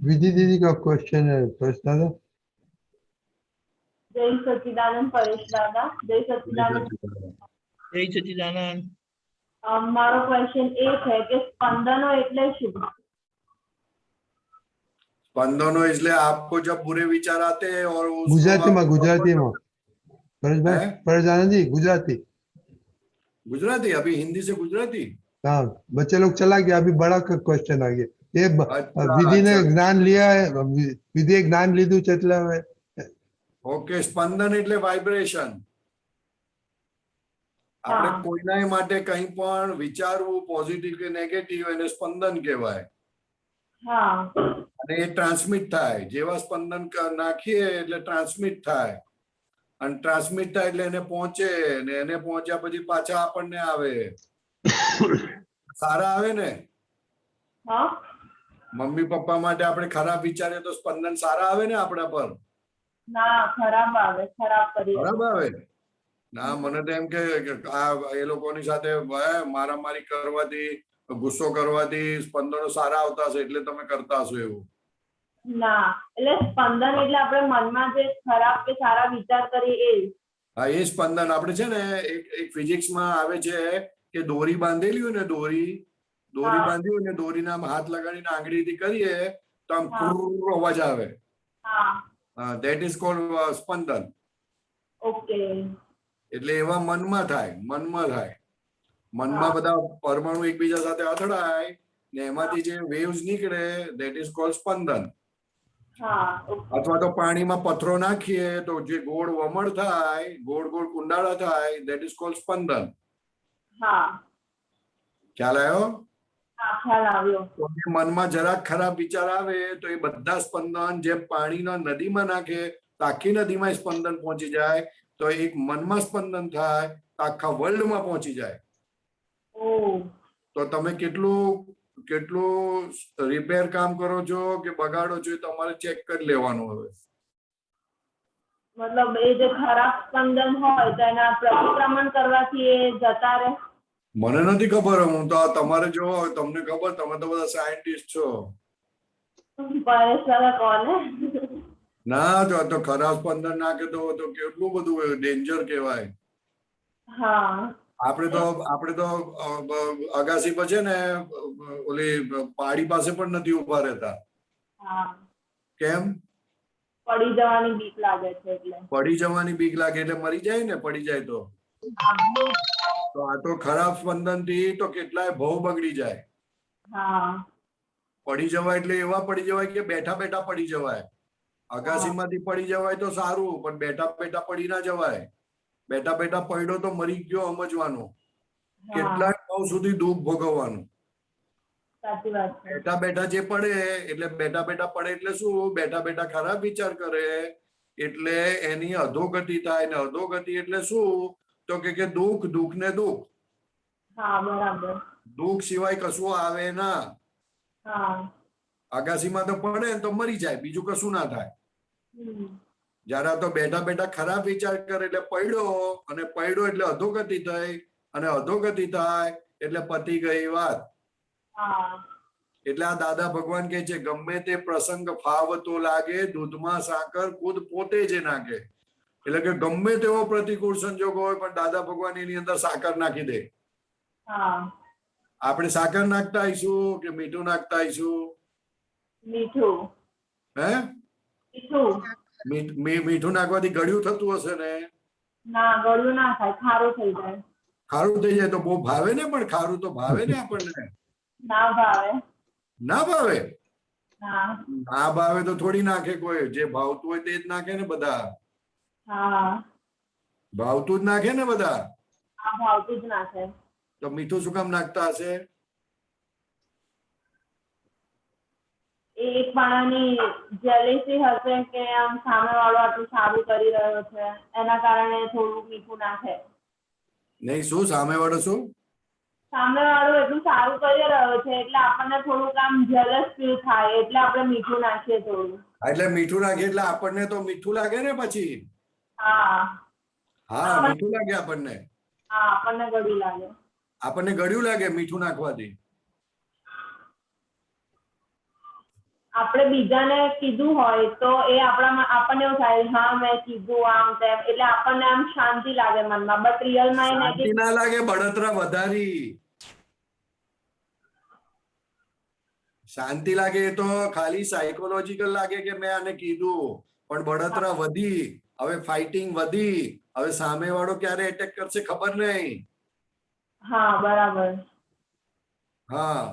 विधि दीदी का क्वेश्चन है प्रश्न दादा। જય સચ્ચિદાનંદ પરેશ દાદા. જય સચ્ચિદાનંદ. જય સચ્ચિદાનંદ. મારો ક્વેશ્ચન એ છે કે સ્પંદનો એટલે શું? स्पंदनों इसलिए आपको जब बुरे विचार आते हैं और उसको गुजराती में परेश भाई, हैं? परेश आनंद जी गुजराती। गुजराती, अभी हिंदी से गुजराती। हाँ, बच्चे लोग चला गया, अभी बड़ा क्वेश्चन आ गया। ये अच्छा, विधि ने अच्छा। ज्ञान लिया है, विधि ज्ञान लीधु છે એટલે હવે ઓકે, સ્પંદન એટલે વાઇબ્રેશન. આપણે કોઈના માટે કંઈ પણ વિચારવું પોઝિટિવ કે નેગેટિવ એને સ્પંદન કહેવાય. હા. અને એ ટ્રાન્સમિટ થાય. જેવા સ્પંદન નાખીએ એટલે ટ્રાન્સમિટ થાય, અને ટ્રાન્સમિટ થાય એટલે એને પહોંચે, ને એને પહોંચ્યા પછી પાછા આપણને આવે. સારા આવે ને? હા. મમ્મી પપ્પા માટે આપણે ખરાબ વિચારીએ તો સ્પંદન સારા આવે ને આપણા પર? ના, ખરાબ આવે. ખરાબ કરીએ. ખરાબ આવે. ના, મને તો એમ કે આ એ લોકોની સાથે મારામારી કરવાથી, ગુસ્સો કરવાથી સ્પંદનો સારા આવતા હશે એટલે તમે કરતા હશો એવું. ના, એટલે સ્પંદન એટલે આપણે મનમાં જે ખરાબ કે સારા વિચાર કરીએ એ. હા, એ સ્પંદન આપણે છે ને એક ફિઝિક્સમાં આવે છે કે દોરી બાંધેલી હોય ને, દોરી બાંધી હોય ને, દોરીને આમ હાથ લગાડીને આંગળીથી કરીએ તો આમ ફુર અવાજ આવે. That is called Spandan. Okay. એટલે એવા મનમાં થાય. મનમાં બધા પરમાણુ એકબીજા સાથે અથડાય ને એમાંથી જે વેવ્સ નીકળે ધેટ ઇઝ કોલ્ડ સ્પંદન. અથવા તો પાણીમાં પથ્થરો નાખીએ તો જે ગોળ વમળ થાય, ગોળ ગોળ કુંડાળા થાય, ધેટ ઇઝ કોલ્ડ સ્પંદન. ખ્યાલ આવ્યો? ખ્યાલ આવ્યો. તો મનમાં જરાક ખરાબ વિચાર આવે તો એ બધા સ્પંદન જે પાણીના નદીમાં નાખે તો આખી નદીમાં સ્પંદન પહોંચી જાય. તો એક મનમાં સ્પંદન થાય તો આખા વર્લ્ડમાં પહોંચી જાય. તો તમે કેટલું રિપેર કામ કરો છો કે બગાડો છો એ તમારે ચેક કરી લેવાનું. હવે મતલબ એ જે ખરાબ સ્પંદન હોય તો એના પ્રતિક્રમણ કરવાથી એ જતા રહે? મને નથી ખબર. હું તો તમારે જો તમને ખબર, તમે તો બધા સાયન્ટિસ્ટ છો. પરેશ દાદા કોને? ના, તો ખરાબ સ્પંદન નાખે તો કેટલું બધું ડેન્જર કહેવાય. આપણે તો અગાસી પર છે ને ઓલી પાડી પાસે પણ નથી ઉભા રહેતા. કેમ? પડી જવાની બીક લાગે છે એટલે. પડી જવાની બીક લાગે એટલે મરી જાય ને, પડી જાય તો. તો આ તો ખરાબ સ્પંદન થી તો કેટલાય ભવ બગડી જાય. પડી જવાય એટલે એવા પડી જવાય કે બેઠા બેઠા પડી જવાય. અગાસીમાંથી પડી જવાય તો સારું, પણ બેઠા બેઠા પડી ના જવાય. બેઠા બેઠા પડ્યો તો મરી ગયો સમજવાનું. કેટલાય ભાવ સુધી દુઃખ ભોગવવાનું. બેઠા બેઠા જે પડે એટલે બેઠા બેઠા પડે એટલે શું? બેઠા બેઠા ખરાબ વિચાર કરે એટલે એની અધોગતિ થાય. ને અધોગતિ એટલે શું? તો કે દુઃખ ને દુઃખ. દુઃખ સિવાય કશું આવે ના. અગાસીમાં તો પડે તો મરી જાય, બીજું કશું ના થાય. જયારે તો બેઠા બેઠા ખરાબ વિચાર કરે એટલે પડ્યો, અને પડ્યો એટલે અધોગતિ થઈ, અને અધોગતિ થાય એટલે પતી ગઈ વાત. એટલે આ દાદા ભગવાન કહે છે ગમે તે પ્રસંગ ફાવતો લાગે, દૂધમાં સાકર ખુદ પોતે જ નાખે. એટલે કે ગમે તેવો પ્રતિકૂળ સંજોગ હોય પણ દાદા ભગવાન એની અંદર સાકર નાખી દે. આપણે સાકર નાખતા આવીશું કે મીઠું નાખતા આવીશું? મીઠું. હે? મીઠું નાખવાથી ગળ્યું થતું હશે ને? ના, ગળ્યું ના થાય, ખારું થઈ જાય. ખારું થઈ જાય તો બહુ ભાવે ને, પણ ખારું તો ભાવે ને આપણને. ના ભાવે. ના ભાવે? ના ભાવે તો થોડી નાખે કોઈ. જે ભાવતું હોય તે જ નાખે ને બધા. ભાવતું જ નાખે ને બધા. ભાવતું જ નાખે. તો મીઠું શું કામ નાખતા હશે? એક માણાની જેલેસી હશે કે આમ સામેવાળો આટલું સારું કરી રહ્યો છે એના કારણે થોડું મીઠું નાખે. નહીં, શું સામેવાળો શું? સામેવાળો એટલું સારું કરી રહ્યો છે એટલે આપણને થોડુંક આમ જેલસ ફીલ થાય એટલે આપણે મીઠું નાખીએ થોડું. એટલે મીઠું નાખીએ એટલે આપણને તો મીઠું લાગે ને પછી. હા, મીઠું લાગે આપણને. આપણને ગળ્યું લાગે. આપણને ગળ્યું લાગે મીઠું નાખવાથી. આપણે બીજાને કીધું હોય તો એ આપણને એવું થાય હા મેં કીધું આમ તેમ એટલે આપણને આમ શાંતિ લાગે મનમાં બટ રિયલમાં એ શાંતિ ના લાગે, બળતરા વધારી. શાંતિ લાગે એ તો ખાલી સાયકોલોજીકલ લાગે કે મેં આને કીધું, પણ બળતરા વધી, હવે ફાઇટિંગ વધી, હવે સામે વાળો ક્યારે એટેક કરશે ખબર નહીં. હા બરાબર. હા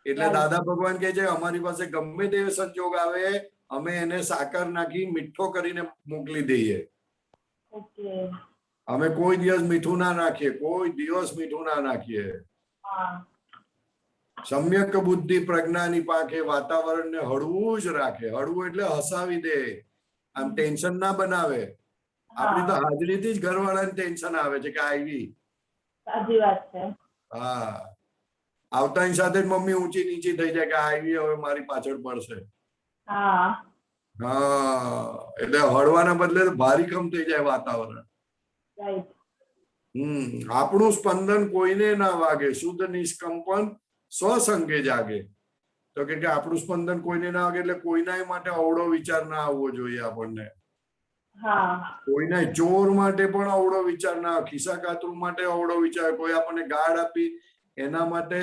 એટલે દાદા ભગવાન કહે છે અમારી પાસે ગમે તે સંજોગ આવે અમે એને સાકર નાખી મીઠો કરીને મોકલી દઈએ. ઓકે. અમે કોઈ દિવસ મીઠું ના નાખીએ, કોઈ દિવસ મીઠું ના નાખીએ. સમ્યક બુદ્ધિ પ્રજ્ઞાની પાંખે વાતાવરણને હળવું જ રાખે. હળવું એટલે હસાવી દે, આમ ટેન્શન ના બનાવે. આપણી તો હાજરીથી જ ઘરવાળાને ટેન્શન આવે છે કે આવી. સાચી વાત છે. હા આવતાની સાથે જ મમ્મી ઊંચી નીચી થઈ જાય કે આવી હવે મારી પાછળ પડશે. હા એટલે હળવાના બદલે ભારીખમ થઈ જાય વાતાવરણ. રાઈટ. આપણું સ્પંદન કોઈને ના વાગે, શુદ્ધ નિષ્કંપન સ્વસંગે જાગે. તો કે આપણું સ્પંદન કોઈને ના વાગે એટલે કોઈના માટે અવળો વિચાર ના આવવો જોઈએ આપણને. કોઈના ચોર માટે પણ અવળો વિચાર ના, ખિસ્સા કાતરું માટે અવળો વિચાર, કોઈ આપણને ગાળ આપી એના માટે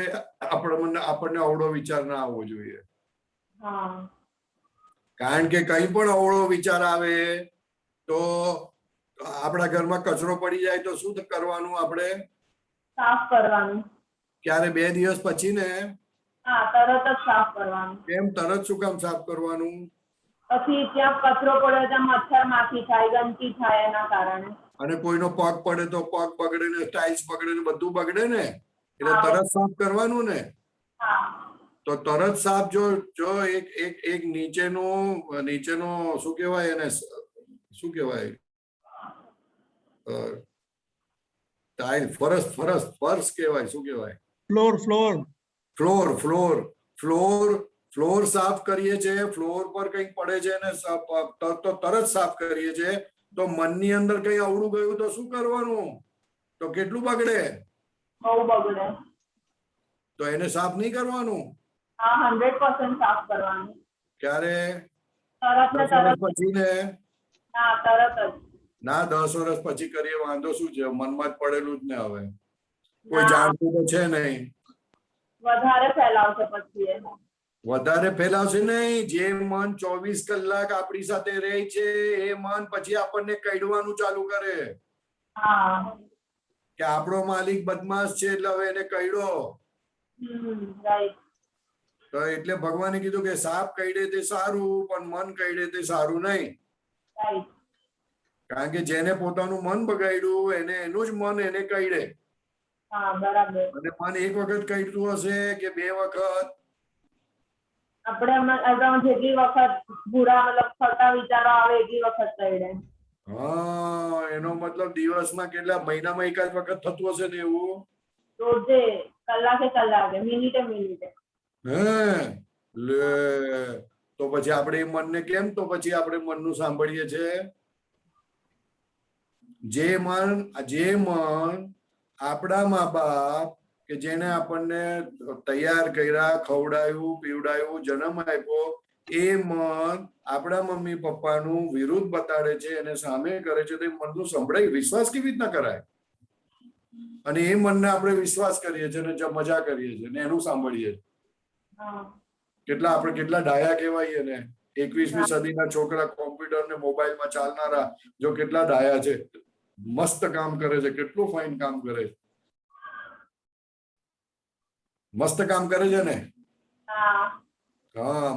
આપણને અવળો વિચાર ના આવવો જોઈએ. કારણ કે કઈ પણ અવળો વિચાર આવે તો આપણા ઘરમાં કચરો પડી જાય તો શું કરવાનું? આપણે સાફ કરવાનું. ક્યારે 2 દિવસ પછી ને? તરત જ સાફ કરવાનું. કેમ તરત શું કામ સાફ કરવાનું? પછી ત્યાં કચરો પડે ત્યાં મચ્છર માખી થાય, ગંદકી થાય એના કારણે. અને કોઈનો પગ પડે તો પગ બગડે ને, ટાઇલ્સ બગડે ને, બધું બગડે ને, એટલે તરત સાફ કરવાનું ને. તો તરત સાફ જો એક નીચેનો શું કહેવાય એને, શું કહેવાય, ફર્શ કહેવાય, શું કહેવાય? ફ્લોર સાફ કરીએ છીએ, ફ્લોર પર કંઈક પડે છે ને તો તરત સાફ કરીએ છીએ. તો મનની અંદર કઈ અવળું ગયું તો શું કરવાનું? તો કેટલું બગડે? બહુ બગડે. તો એને સાફ નહીં કરવાનું? 100% સાફ કરવાનું. ક્યારે? તરત ને તરત પછી ને? તરત જ ના 10 વર્ષ પછી કરીએ વાંધો શું છે? મનમાં જ પડેલું જ ને. હવે કોઈ જાણતું તો છે નહીં. વધારે ફેલાવશે પછી. વધારે ફેલાવશે નહીં. જે મન 24 કલાક આપણી સાથે રહે છે એ મન પછી આપણને કઈડવાનું ચાલુ કરે કે આપણો માલિક બદમાશ છે એટલે હવે એને કઈડો. તો એટલે ભગવાને કીધું કે સાપ કઈડે તે સારું, પણ મન કઈડે તે સારું નહીં. કારણ કે જેને પોતાનું મન બગાડ્યું એને એનું જ મન એને કઈડે. અને મન એક વખત કઈડતું હશે કે 2 વખત, આપણે જેટલી વખત બુરા મતલબ ખોટા વિચારો આવે એટલી વખત કઈડે. એનો મતલબ દિવસમાં કેટલા, મહિનામાં એકાદ વખત થતું હશે ને એવું? રોજે, કલાકે, મિનિટે. તો પછી આપણે એ મનને કેમ તો પછી આપણે મનનું સાંભળીએ છીએ? જે મન આપણા મા બાપ કે જેને આપણને તૈયાર કર્યા, ખવડાયું, પીવડાયું, જન્મ આપ્યો, એ મન આપણા મમ્મી પપ્પાનું વિરુદ્ધ બતાડે છે, એને સામે કરે છે, તો એ મનનું સંભળાય વિશ્વાસ કેવી રીતના કરાય? અને એ મનને આપણે વિશ્વાસ કરીએ છીએ ને મજા કરીએ છીએ ને એનું સાંભળીએ છીએ. આપણે કેટલા ડાયા કહેવાય ને. 21મી સદીના છોકરા કોમ્પ્યુટર ને મોબાઈલમાં ચાલનારા જો કેટલા ડાયા છે, મસ્ત કામ કરે છે, કેટલું ફાઇન કામ કરે છે, મસ્ત કામ કરે છે ને.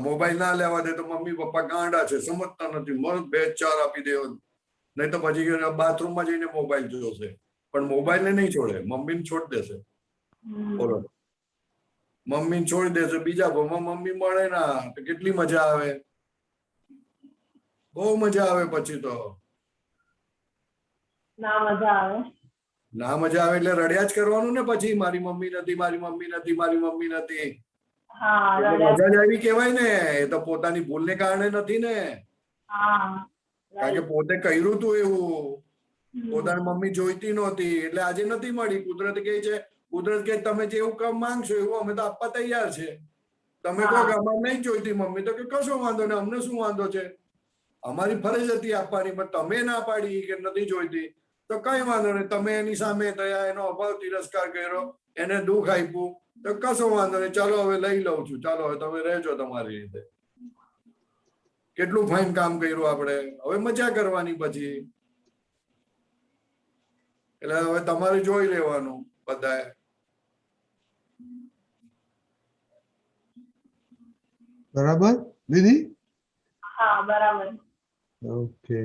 મોબાઈલ ના લેવા દે તો મમ્મી પપ્પા ગાંડા છે, સમજતા નથી, મસ્ત 2-4 આપી દેવો, નહીં તો પછી બાથરૂમમાં જઈને મોબાઈલ જોશે. પણ મોબાઈલ ને નહીં છોડે, મમ્મીને છોડી દેશે. બોલો, મમ્મીને છોડી દેશે, બીજા ભાવમાં મમ્મી મળે ના તો કેટલી મજા આવે? બહુ મજા આવે. પછી તો ના મજા આવે એટલે રડ્યા જ કરવાનું ને. પછી મારી મમ્મી નથી, મારી મમ્મી નથી, મારી મમ્મી નથી. મજા જ આવી કહેવાય ને. એ તો પોતાની ભૂલને કારણે નથી ને. કારણ કે પોતે કર્યું હતું એવું, પોતાની મમ્મી જોઈતી નહોતી એટલે આજે નથી મળી. કુદરત કહે છે, તમે જેવું કામ માંગશો એવું અમે તો આપવા તૈયાર છે. તમે કહો કે અમારે નહીં જોઈતી મમ્મી, તો કે કશો વાંધો નહીં, અમને શું વાંધો છે, અમારી ફરજ હતી આપવાની, પણ તમે ના પાડી કે નથી જોઈતી તો કઈ વાંધો નહીં. તમે એની સામે થયા, એનો અભાવ તિરસ્કાર કર્યો, એને દુઃખ આપ્યું, તો કશો વાંધો નહીં, ચાલો હવે લઈ લઉં છું, ચાલો હવે તમે રહેજો તમારી રીતે. કેટલું ફાઇન કામ કર્યું આપણે, હવે મજા કરવાની પછી. એટલે હવે તમારે જોઈ લેવાનું બધાએ. बराबर दीदी? हाँ बराबर. ओके,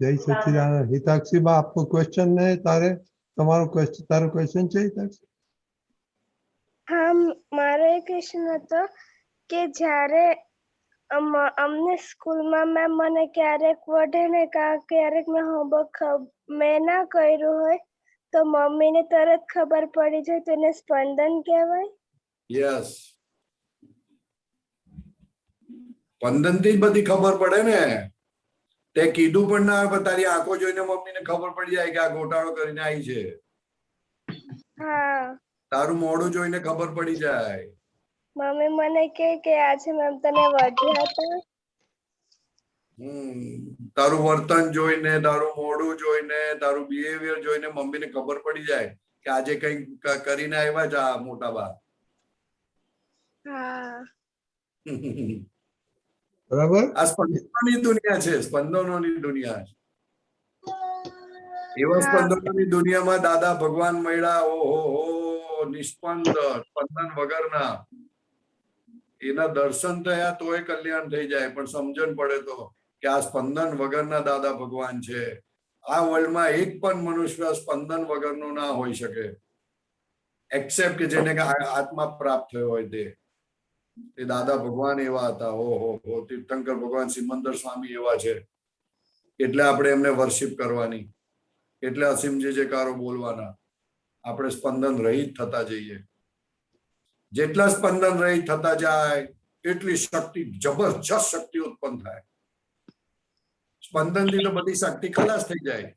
जय सच्चिदानंद. हिताक्षी बा, आपको क्वेश्चन है? तारो क्वेश्चन છે हिताक्षी? હા, મારો એક ક્વેશ્ચન હતો કે જ્યારે અમને સ્કૂલમાં મેમ મને ક્યારેક વઢે ને ક્યારેક મેં હોમવર્ક મેં ના કર્યું હોય તો મમ્મીને તરત ખબર પડી જાય તો એને સ્પંદન કહેવાય? યસ, સ્પંદન થી જ બધી ખબર પડે ને. તે કીધું પણ ના હોય, તારી આંખો જોઈને મમ્મીને ખબર પડી જાય કે આ ગોટાળો કરીને આવી છે. હા, તારું મોઢું જોઈને ખબર પડી જાય. મમ્મી મને કે આજે મેમ તને વઢ્યા હતા. તારું વર્તન જોઈને, તારું મોઢું જોઈને, તારું બિહેવિયર જોઈને મમ્મીને ખબર પડી જાય કે આજે કઈ કરીને આવ્યા છે આ મોટા બા. હા, બરાબર. આ સ્પંદનોની દુનિયા છે, સ્પંદનોની દુનિયા છે. એવા સ્પંદનોની દુનિયામાં દાદા ભગવાન મળ્યા. ઓહો, નિસ્પંદ, સ્પંદન વગરના. એના દર્શન થયા તોય કલ્યાણ થઈ જાય, પણ સમજણ પડે તો કે આ સ્પંદન વગરના દાદા ભગવાન છે. આ વર્લ્ડમાં એક પણ મનુષ્ય સ્પંદન વગરનો ના હોઈ શકે, એક્સેપ્ટ કે જેને આત્મા પ્રાપ્ત થયો હોય તે દાદા ભગવાન એવા હતા. ઓહો, તીર્થંકર ભગવાન સિમંદર સ્વામી એવા છે. એટલે આપણે એમને વર્શિપ કરવાની, એટલે અસીમ જે જયકારો બોલવાના. આપણે સ્પંદન રહિત થતા જઈએ. જેટલા સ્પંદન રહિત થતા જાય એટલી શક્તિ, જબરજસ્ત શક્તિ ઉત્પન્ન થાય. સ્પંદન થી તો બધી શક્તિ ખલાસ થઈ જાય.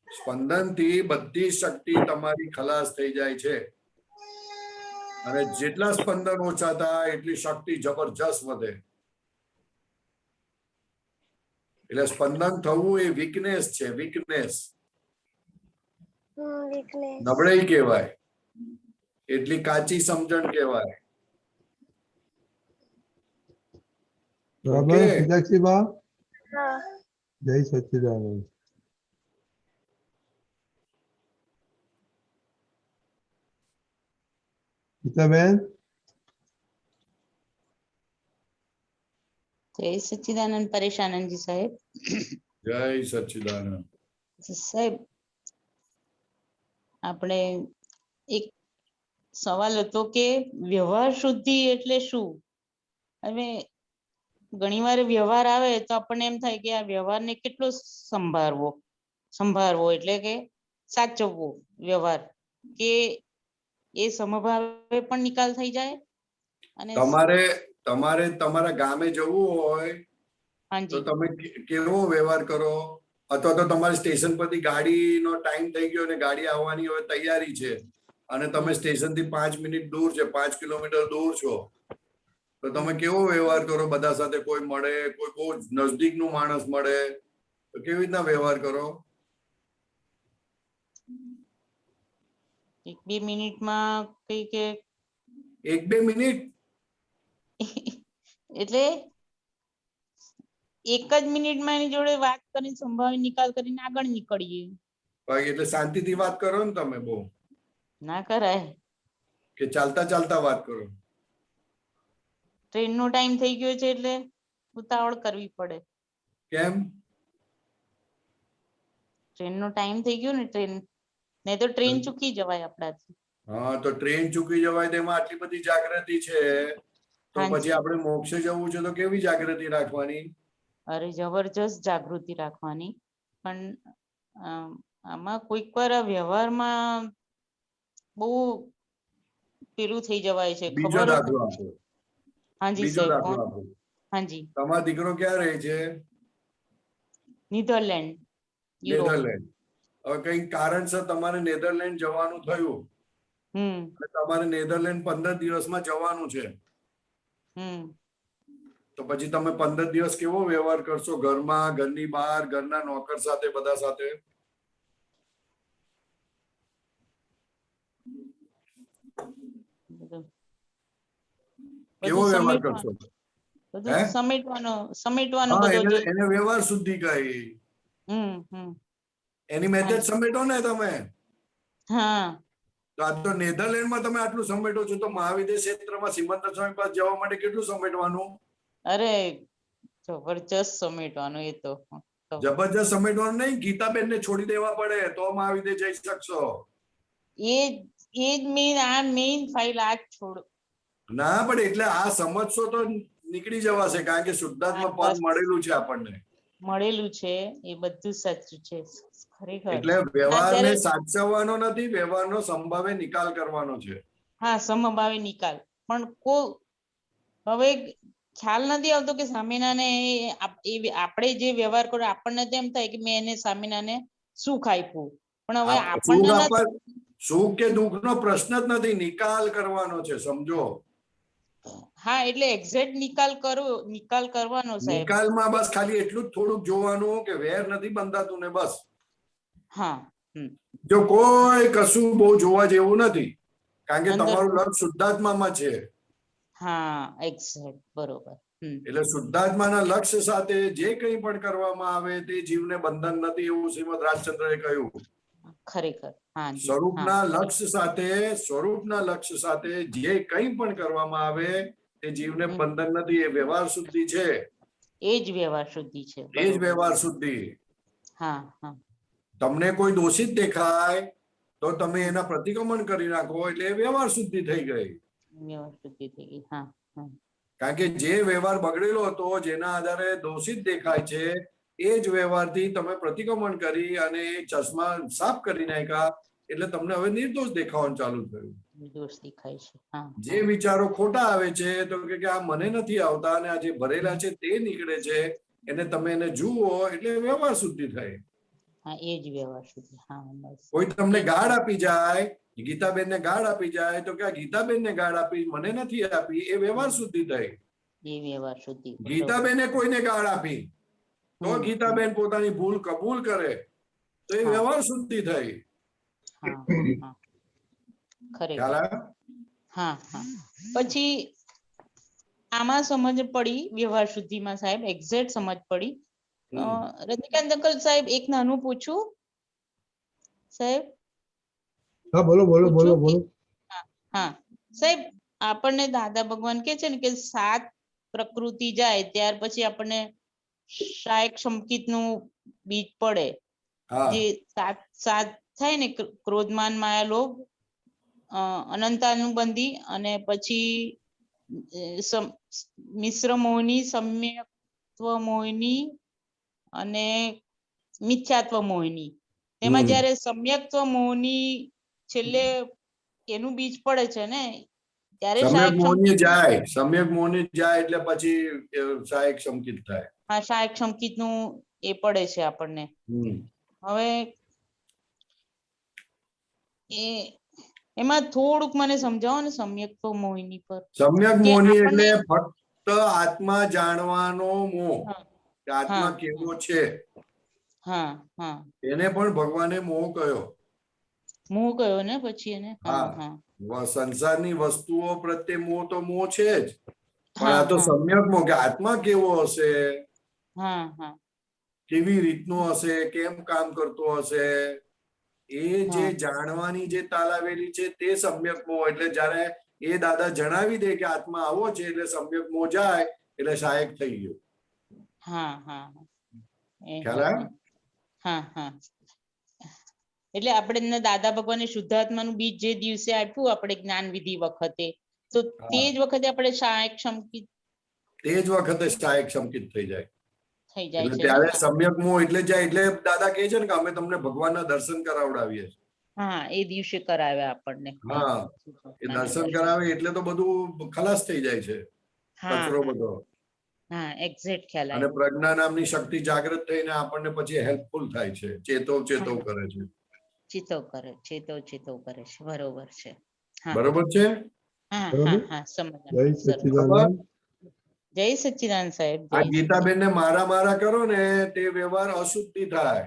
સ્પંદન થી બધી શક્તિ તમારી ખલાસ થઈ જાય છે. અને જેટલા સ્પંદન ઓછા થાય એટલી શક્તિ જબરજસ્ત વધે. એટલે સ્પંદન થવું એ વીકનેસ છે, વીકનેસ, નબળાઈ કહેવાય. એટલી કાચી સમજણ કહેવાય. બરાબર હિતાક્ષી બા? જય સચ્ચિદાનંદ. ગીતાબેન? જય સચ્ચિદાનંદ પરેશાનંદજી સાહેબ. જય સચ્ચિદાનંદ સાહેબ. આપણે એક સવાલ હતો કે વ્યવહાર શુદ્ધિ એટલે શું? હવે ઘણીવાર વ્યવહાર આવે તો આપણને એમ થાય કે આ વ્યવહારને કેટલો સંભાળવો એટલે કે સાચવવો વ્યવહાર, કે એ સમભાવે પણ નિકાલ થઈ જાય. અને તમારે તમારા ગામે જવું હોય તો તમે કેવો વ્યવહાર કરો, અથવા તો તમારે સ્ટેશન પરથી ગાડીનો ટાઈમ થઈ ગયો અને ગાડી આવવાની હવે તૈયારી છે અને તમે સ્ટેશન થી 5 મિનિટ દૂર છે, 5 કિલોમીટર દૂર છો, તો તમે કેવો વ્યવહાર કરો બધા સાથે? કોઈ મળે, કોઈ બહુ નજદીક નું માણસ મળે તો કેવી રીતના વ્યવહાર કરો? 1-2 મિનિટમાં કઈ કે 1-2 મિનિટ એટલે 1 જ મિનિટમાં એની જોડે વાત કરીને સંભાવી નિકાલ કરીને આગળ નીકળીએ. એટલે શાંતિથી વાત કરો ને તમે? બહુ ના કરાય કે ચાલતા ચાલતા વાત કરો? ટ્રેન નો ટાઈમ થઈ ગયો છે એટલે ઉતાવળ કરવી પડે. કેમ? ટ્રેન નો ટાઈમ થઈ ગયો ને, નહીં તો ટ્રેન ચૂકી જવાય આપણાથી. હા, તો ટ્રેન ચૂકી જવાય તેમાં આટલી બધી જાગૃતિ છે તો પછી આપણે મોક્ષે જવું છે તો કેવી જાગૃતિ રાખવાની? અરે જબરજસ્ત જાગૃતિ રાખવાની. પણ આમાં કોઈક વાર વ્યવહારમાં બહુ પેલું થઈ જવાય છે. બીજો દાખલો આપો. હાજી સાહેબ. હાજી. તમારો દીકરો ક્યાં રહે છે? નેધરલેન્ડ. નેધરલેન્ડ. હવે કઈ કારણસર તમારે નેધરલેન્ડ જવાનું થયું હમ તમારે નેધરલેન્ડ 15 દિવસમાં જવાનું છે, હમ તો પછી તમે 15 દિવસ કેવો વ્યવહાર કરશો ઘરમાં, ઘરની બહાર, ઘરના નોકર સાથે, બધા સાથે? બધું કેવો બધું વ્યવહાર સમેટવાનું, કરશો? બધું સમેટવાનું હા, બધું એને વ્યવહાર શુદ્ધિ કહી. હમ એની મેથડ સમેટો ને તમે. હા તો આ તો નેધરલેન્ડમાં તમે આટલું સમેટો છો, તો મહાવિદ્ય ક્ષેત્રમાં સિમંદર સ્વામી પાસે જવા માટે કેટલું સમેટવાનું? અરે જબરજસ્ત સમેટવાનું એ તો. જબરજસ્ત સમેટવાનું નહીં, ગીતાબેન ને છોડી દેવા પડે તો મહાવિદ્ય જઈ શકશો. એ જ મેઇન ફાઇલ આ જ છોડ. ના પણ એટલે આ સમજશો તો નીકળી જવાશે, કારણ કે શુદ્ધાત્મા પદ મળેલું છે આપણને. મળેલું છે એ બધું સાચું છે ખરેખર. એટલે વ્યવહારને સાચવવાનો નથી, વ્યવહારનો સંભાવે નિકાલ કરવાનો છે. હા, સમભાવે નિકાલ. પણ હવે ખ્યાલ નથી આવતો કે સામેનાને આપણે જે વ્યવહાર કર્યો આપણને તો એમ થાય કે મેં એને સામેનાને સુખ આપ્યું, પણ હવે આપણને સુખ કે દુઃખ નો પ્રશ્ન જ નથી, નિકાલ કરવાનો છે, સમજો. હા, એટલે એક્ઝેક્ટ નિકાલ કરવાનો સાહેબ. નિકાલમાં બસ ખાલી એટલું જ થોડુંક જોવાનું કે વેર નથી બંધાતું ને, બસ. હા, જો કોઈ કશું બહુ જોવા જેવું નથી, કારણ કે તમારું લક્ષ શુદ્ધાત્મામાં છે. હા, એક્ઝેક્ટ બરોબર. એટલે શુદ્ધાત્માના લક્ષ્ય સાથે જે કંઈ પણ કરવામાં આવે તે જીવને બંધન નથી, એવું શ્રીમદ રાજચંદ્રએ કહ્યું. ખરેખર. સ્વરૂપના લક્ષ્ય સાથે જે કંઈ પણ કરવામાં આવે તે જીવને બંધન નથી, એ વ્યવહાર શુદ્ધિ છે. એ જ વ્યવહાર શુદ્ધિ છે. એ જ વ્યવહાર શુદ્ધિ. હા હા. તમને કોઈ દોષિત દેખાય તો તમે એના પ્રતિક્રમણ કરી નાખો એટલે વ્યવહાર શુદ્ધિ થઈ ગઈ. વ્યવહાર શુદ્ધિ થઈ ગઈ. હા. કારણ કે જે વ્યવહાર બગડેલો હતો, જેના આધારે દોષિત દેખાય છે, એ જ વ્યવહારથી તમે પ્રતિક્રમણ કરી અને ચશ્મા સાફ કરી નાખ્યા, એટલે તમને હવે નિર્દોષ દેખાવાનું ચાલુ થયું. નિર્દોષ દેખાય છે. જે વિચારો ખોટા આવે છે તો કે આ મને નથી આવતા અને આ જે ભરેલા છે તે નીકળે છે, એને તમે એને જુઓ એટલે વ્યવહાર શુદ્ધિ થાય. હા, એ જ વ્યવહાર શુદ્ધિ. હા, કોઈ તમને ગાળ આપી જાય, ગીતાબેન ને ગાળ આપી જાય તો કે ગીતાબેન ને ગાળ આપી, મને નથી આપી, એ વ્યવહાર શુદ્ધિ થઈ. એ વ્યવહાર શુદ્ધિ. ગીતાબેને કોઈને ગાળ આપી તો ગીતાબેન પોતાની ભૂલ કબૂલ કરે તો એ વ્યવહાર શુદ્ધિ થઈ. ખરેખર. હા હા. પછી આમાં સમજ પડી વ્યવહાર શુદ્ધિમાં સાહેબ, એક્ઝેક્ટ સમજ પડી. રજનીકાંત અંકલ સાહેબ, એક નાનું પૂછું સાહેબ? હા, બોલો. હા સાહેબ, આપણને દાદા ભગવાન કે છે ને કે 7 પ્રકૃતિ જાય ત્યાર પછી આપણને શાયક સંકિત નું બીજ પડે. જે 7 થાય ને, ક્રોધમાન માયા લોભ અનંતાનુબંધી, અને પછી મિશ્ર મોહિની, સમ્યક્ત્વ મોહિની અને મિથ્યાત્વ મોહિની. તેમાં જયારે સમ્યક્ત્વ મોહિની છેલ્લે એનું બીજ પડે છે ને, ત્યારે સમ્યક મોહિની જાય એટલે પછી શાયક સંકિત થાય. હા, શાયક સંકિત નું એ પડે છે આપણને. હવે એમાં થોડુંક મને સમજાવો ને સમ્યક્ત્વ મોહિની પર. સમ્યક મોહિની એટલે ફક્ત આત્મા જાણવાનો મોહ, કે આત્મા કેવો છે. હા હા. એને પણ ભગવાને મોહ કહ્યો. મોહ કહ્યો ને પછી એને. સંસારની વસ્તુઓ પ્રત્યે મોહ તો મોહ છે જ, પણ આ તો સમ્યક મોહ, કે આત્મા કેવો હશે, કેવી રીતનું હશે, કેમ કામ કરતો હશે, એ જે જાણવાની જે તાલાવેલી છે તે સમ્યક મોહ. એટલે જયારે એ દાદા જણાવી દે કે આત્મા આવો છે એટલે સમ્યક મોહ જાય એટલે સહાયક થઈ ગયો. એટલે આપણે દાદા ભગવાને શુદ્ધાત્માનું બીજ જે દિવસે આપ્યું આપણે જ્ઞાન વિધિ વખતે, તો તે જ વખતે આપણે સહાયક સંકિત થઈ જાય. એટલે ત્યારે સમ્યક મોહ એટલે જાય, એટલે દાદા કહે છે ને કે અમે તમને ભગવાનના દર્શન કરાવડાવીએ છીએ. હા, એ દિવસે કરાવ્યા આપણને. હા, એ દર્શન કરાવે એટલે તો બધું ખલાસ થઈ જાય છે, કચરો બધો. હા, એક્ઝેક્ટ ખ્યાલ અને પ્રજ્ઞા નામની શક્તિ જાગૃત થઈને આપણને પછી હેલ્પફુલ થાય છે, ચેતવ કરે છે. ચેતવ કરે છે. બરોબર છે. હા બરોબર છે? હા બરોબર. હા હા સમજ જય સચ્ચિદાનંદ. જય સચ્ચિદાનંદ સાહેબ આ જય ગીતાબેન ને મારા મારા કરો ને તે વ્યવહાર અશુદ્ધિ થાય.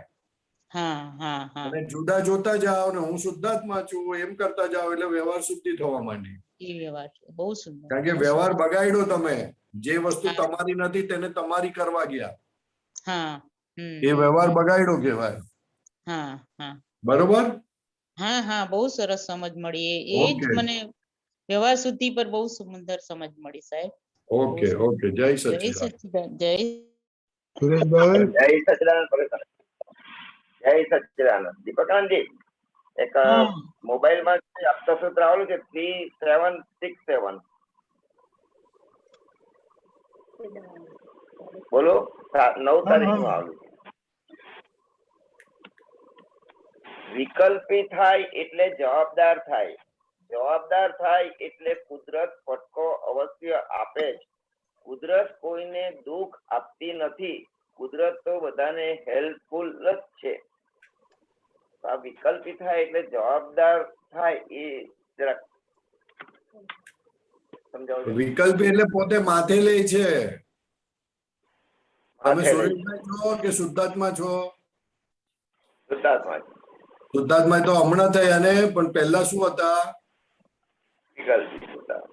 હા હા હા અને જુદા જોતા જાઓ ને હું શુદ્ધાત્મા છું એમ કરતા જાઓ એટલે વ્યવહાર શુદ્ધિ થવા માંડી. એ વ્યવહાર છે. બહુ સુંદર કારણ કે બહુ વ્યવહાર સુંદર. બગાડ્યો તમે. જે વસ્તુ હા તમારી નથી તેને તમારી કરવા ગયા. હા એ વ્યવહાર બગાડ્યો કહેવાય. હા હા બરોબર? હા હા બહુ સરસ સમજ મળી. એ જ ઓકે મને વ્યવહાર શુદ્ધિ પર બહુ સુંદર સમજ મળી સાહેબ. બહુ ઓકે સુંદર. ઓકે જય જય સચ્ચિદાનંદ. સચ્ચિદાનંદ જય સુરેશભાઈ. જય સચ્ચિદાનંદ પ્રભુ. જય સચ્ચિદાનંદ. દીપકાનંદજી એક हाँ મોબાઈલમાં હપ્તાસૂત્ર આવેલું છે 3767 બોલો 9 हाँ તારીખનું हाँ આવેલું છે. વિકલ્પી થાય એટલે જવાબદાર થાય, જવાબદાર થાય એટલે કુદરત ફટકો અવશ્ય આપે જ. કુદરત કોઈને દુઃખ આપતી નથી, કુદરત તો બધાને હેલ્પફુલ જ છે. આ વિકલ્પી થાય એટલે જવાબદાર થાય એ જરાક સમજાવજો. વિકલ્પી એટલે પોતે માથે લે છે. તમે માથે લઈ સુરેશભાઈ છો કે શુદ્ધાત્મા છો? શુદ્ધાત્મા છે. શુદ્ધાત્મા તો હમણાં થયા ને, પણ પહેલા શું હતા? વિકલ્પી હતા.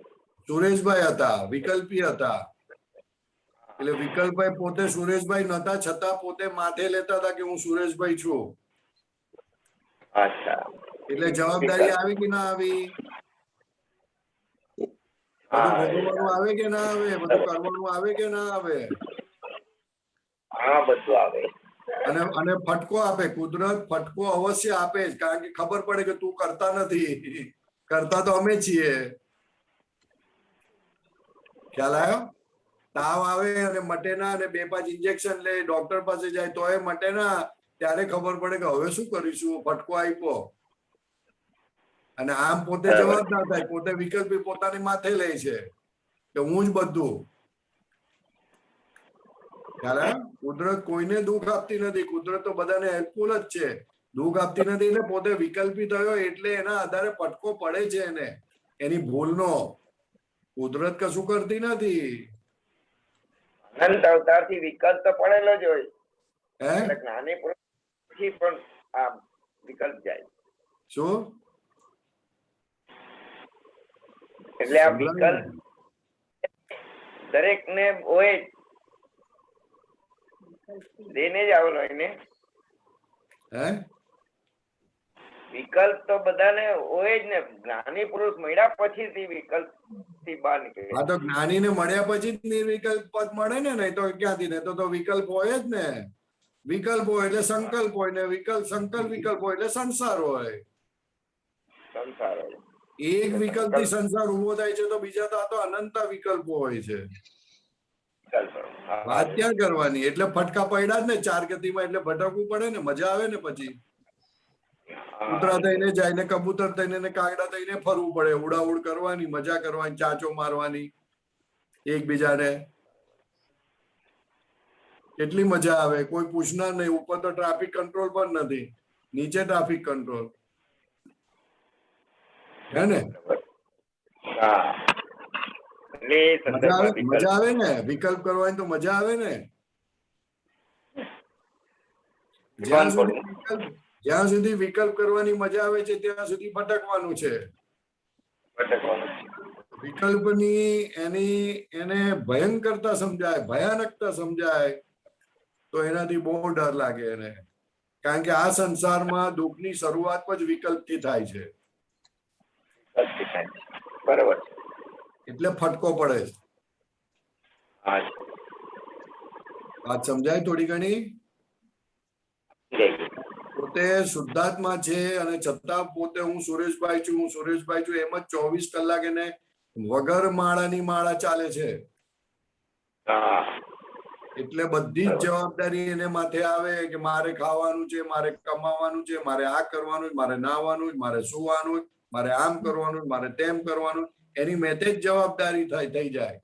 સુરેશભાઈ હતા, વિકલ્પી હતા. એટલે વિકલ્પભાઈ પોતે સુરેશભાઈ નતા છતાં પોતે માથે લેતા હતા કે હું સુરેશભાઈ છું. અચ્છા. એટલે જવાબદારી આવી કે ના આવી? બધું ભોગવવાનું આવે કે ના આવે? બધું કરવાનું આવે કે ના આવે? હા બધું આવે. અને અને ફટકો આપે. કુદરત ફટકો અવશ્ય આપે જ, કારણ કે ખબર પડે કે તું કરતા નથી, કરતા તો અમે છીએ. ખ્યાલ આવ્યો? તાવ આવે અને મટે ના, અને 2-5 ઇન્જેક્શન લે, ડોક્ટર પાસે જાય તો એ મટે ના, ત્યારે ખબર પડે કે હવે શું કરીશું? ફટકો આપ્યો. અને આમ પોતે જવાબદાર થાય, પોતે વિકલ્પી પોતાની માથે લે છે કે હું જ બધું. ખ્યાલ આવ્યો? કુદરત કોઈને દુઃખ આપતી નથી, કુદરત તો બધાને હેલ્પફુલ જ છે. દુઃખ આપતી નથી એટલે પોતે વિકલ્પી થયો એટલે એના આધારે ફટકો પડે છે એને, એની ભૂલનો. કુદરત કશું કરતી નથી. અનંત અવતારથી વિકલ્પ તો પડેલો જ હોય. હે એટલે જ્ઞાની પુરુષથી પણ આ વિકલ્પ જાય. શું? એટલે આ વિકલ્પ દરેક ને હોય જ. લઈને જ આવેલો એને. હે વિકલ્પ તો બધાને હોય જ ને. જ્ઞાની પુરુષ મળ્યા પછી વિકલ્પ થી બહાર નીકળે. હા તો જ્ઞાનીને મળ્યા પછી જ નિર્વિકલ્પ પદ મળે ને, નહીં તો ક્યાંથી? ને તો વિકલ્પ હોય જ ને. વિકલ્પ હોય એટલે સંકલ્પ હોય, ને સંકલ્પ વિકલ્પ હોય એટલે સંસાર હોય. સંસાર હોય. એક વિકલ્પ થી સંસાર ઉભો થાય છે તો બીજા તો આ તો અનંત વિકલ્પો હોય છે. વાત ક્યાં કરવાની? એટલે ફટકા પડ્યા જ ને 4 ગતિમાં, એટલે ભટકવું પડે ને. મજા આવે ને પછી. કૂતરા થઈને જાય ને કબૂતર થઈને ને કાગડા થઈને ફરવું પડે, ઉડાઉડ કરવાની, મજા કરવાની, ચાચો મારવાની એકબીજાને. કેટલી મજા આવે, કોઈ પૂછનાર નહીં. ઉપર તો ટ્રાફિક કંટ્રોલ પણ નથી, નીચે ટ્રાફિક કંટ્રોલ. હે ને? મજા આવે ને વિકલ્પ કરવાની, તો મજા આવે ને. જ્યાં સુધી વિકલ્પ કરવાની મજા આવે છે ત્યાં સુધી ભટકવાનું છે. વિકલ્પની એને ભયંકરતા સમજાય, ભયાનકતા સમજાય તો એનાથી બહુ ડર લાગે એને. કારણ કે આ સંસારમાં દુઃખની શરૂઆત જ વિકલ્પથી થાય છે. બરાબર. એટલે ફટકો પડે છે. વાત સમજાય થોડી ઘણી? પોતે શુદ્ધાત્મા છે અને છતાં પોતે હું સુરેશભાઈ છું, હું સુરેશભાઈ છું, એમ જ 24 કલાક એને વગર માળાની માળા ચાલે છે. એટલે બધી જ જવાબદારી એને માથે આવે કે મારે ખાવાનું છે, મારે કમાવાનું છે, મારે આ કરવાનું, મારે નાહવાનું, મારે સુવાનું, મારે આમ કરવાનું, મારે તેમ કરવાનું. એની મેથે જ જવાબદારી થઈ જાય.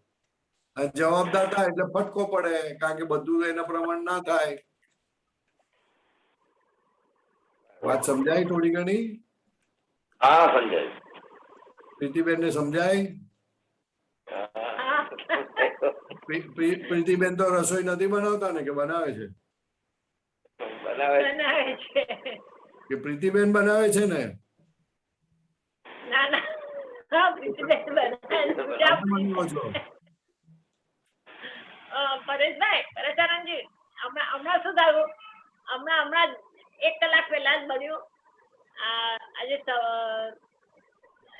અને જવાબદાર થાય એટલે ફટકો પડે, કારણ કે બધું એના પ્રમાણ ના થાય. વાત સમજાય થોડી ઘણી? હા સમજાય. પ્રીતિબેન ને સમજાય? પ્રીતિબેન તો રસોઈ નથી બનાવતા ને, કે બનાવે છે? બનાવે છે. કે પ્રીતિબેન બનાવે છે ને? ના ના, હા પ્રીતિબેન બનાવે છે. પરેશભાઈ, પરેશાનંદજી, હમણાં શું થયું? હમણાં 1 કલાક પહેલા જ બન્યું. આજે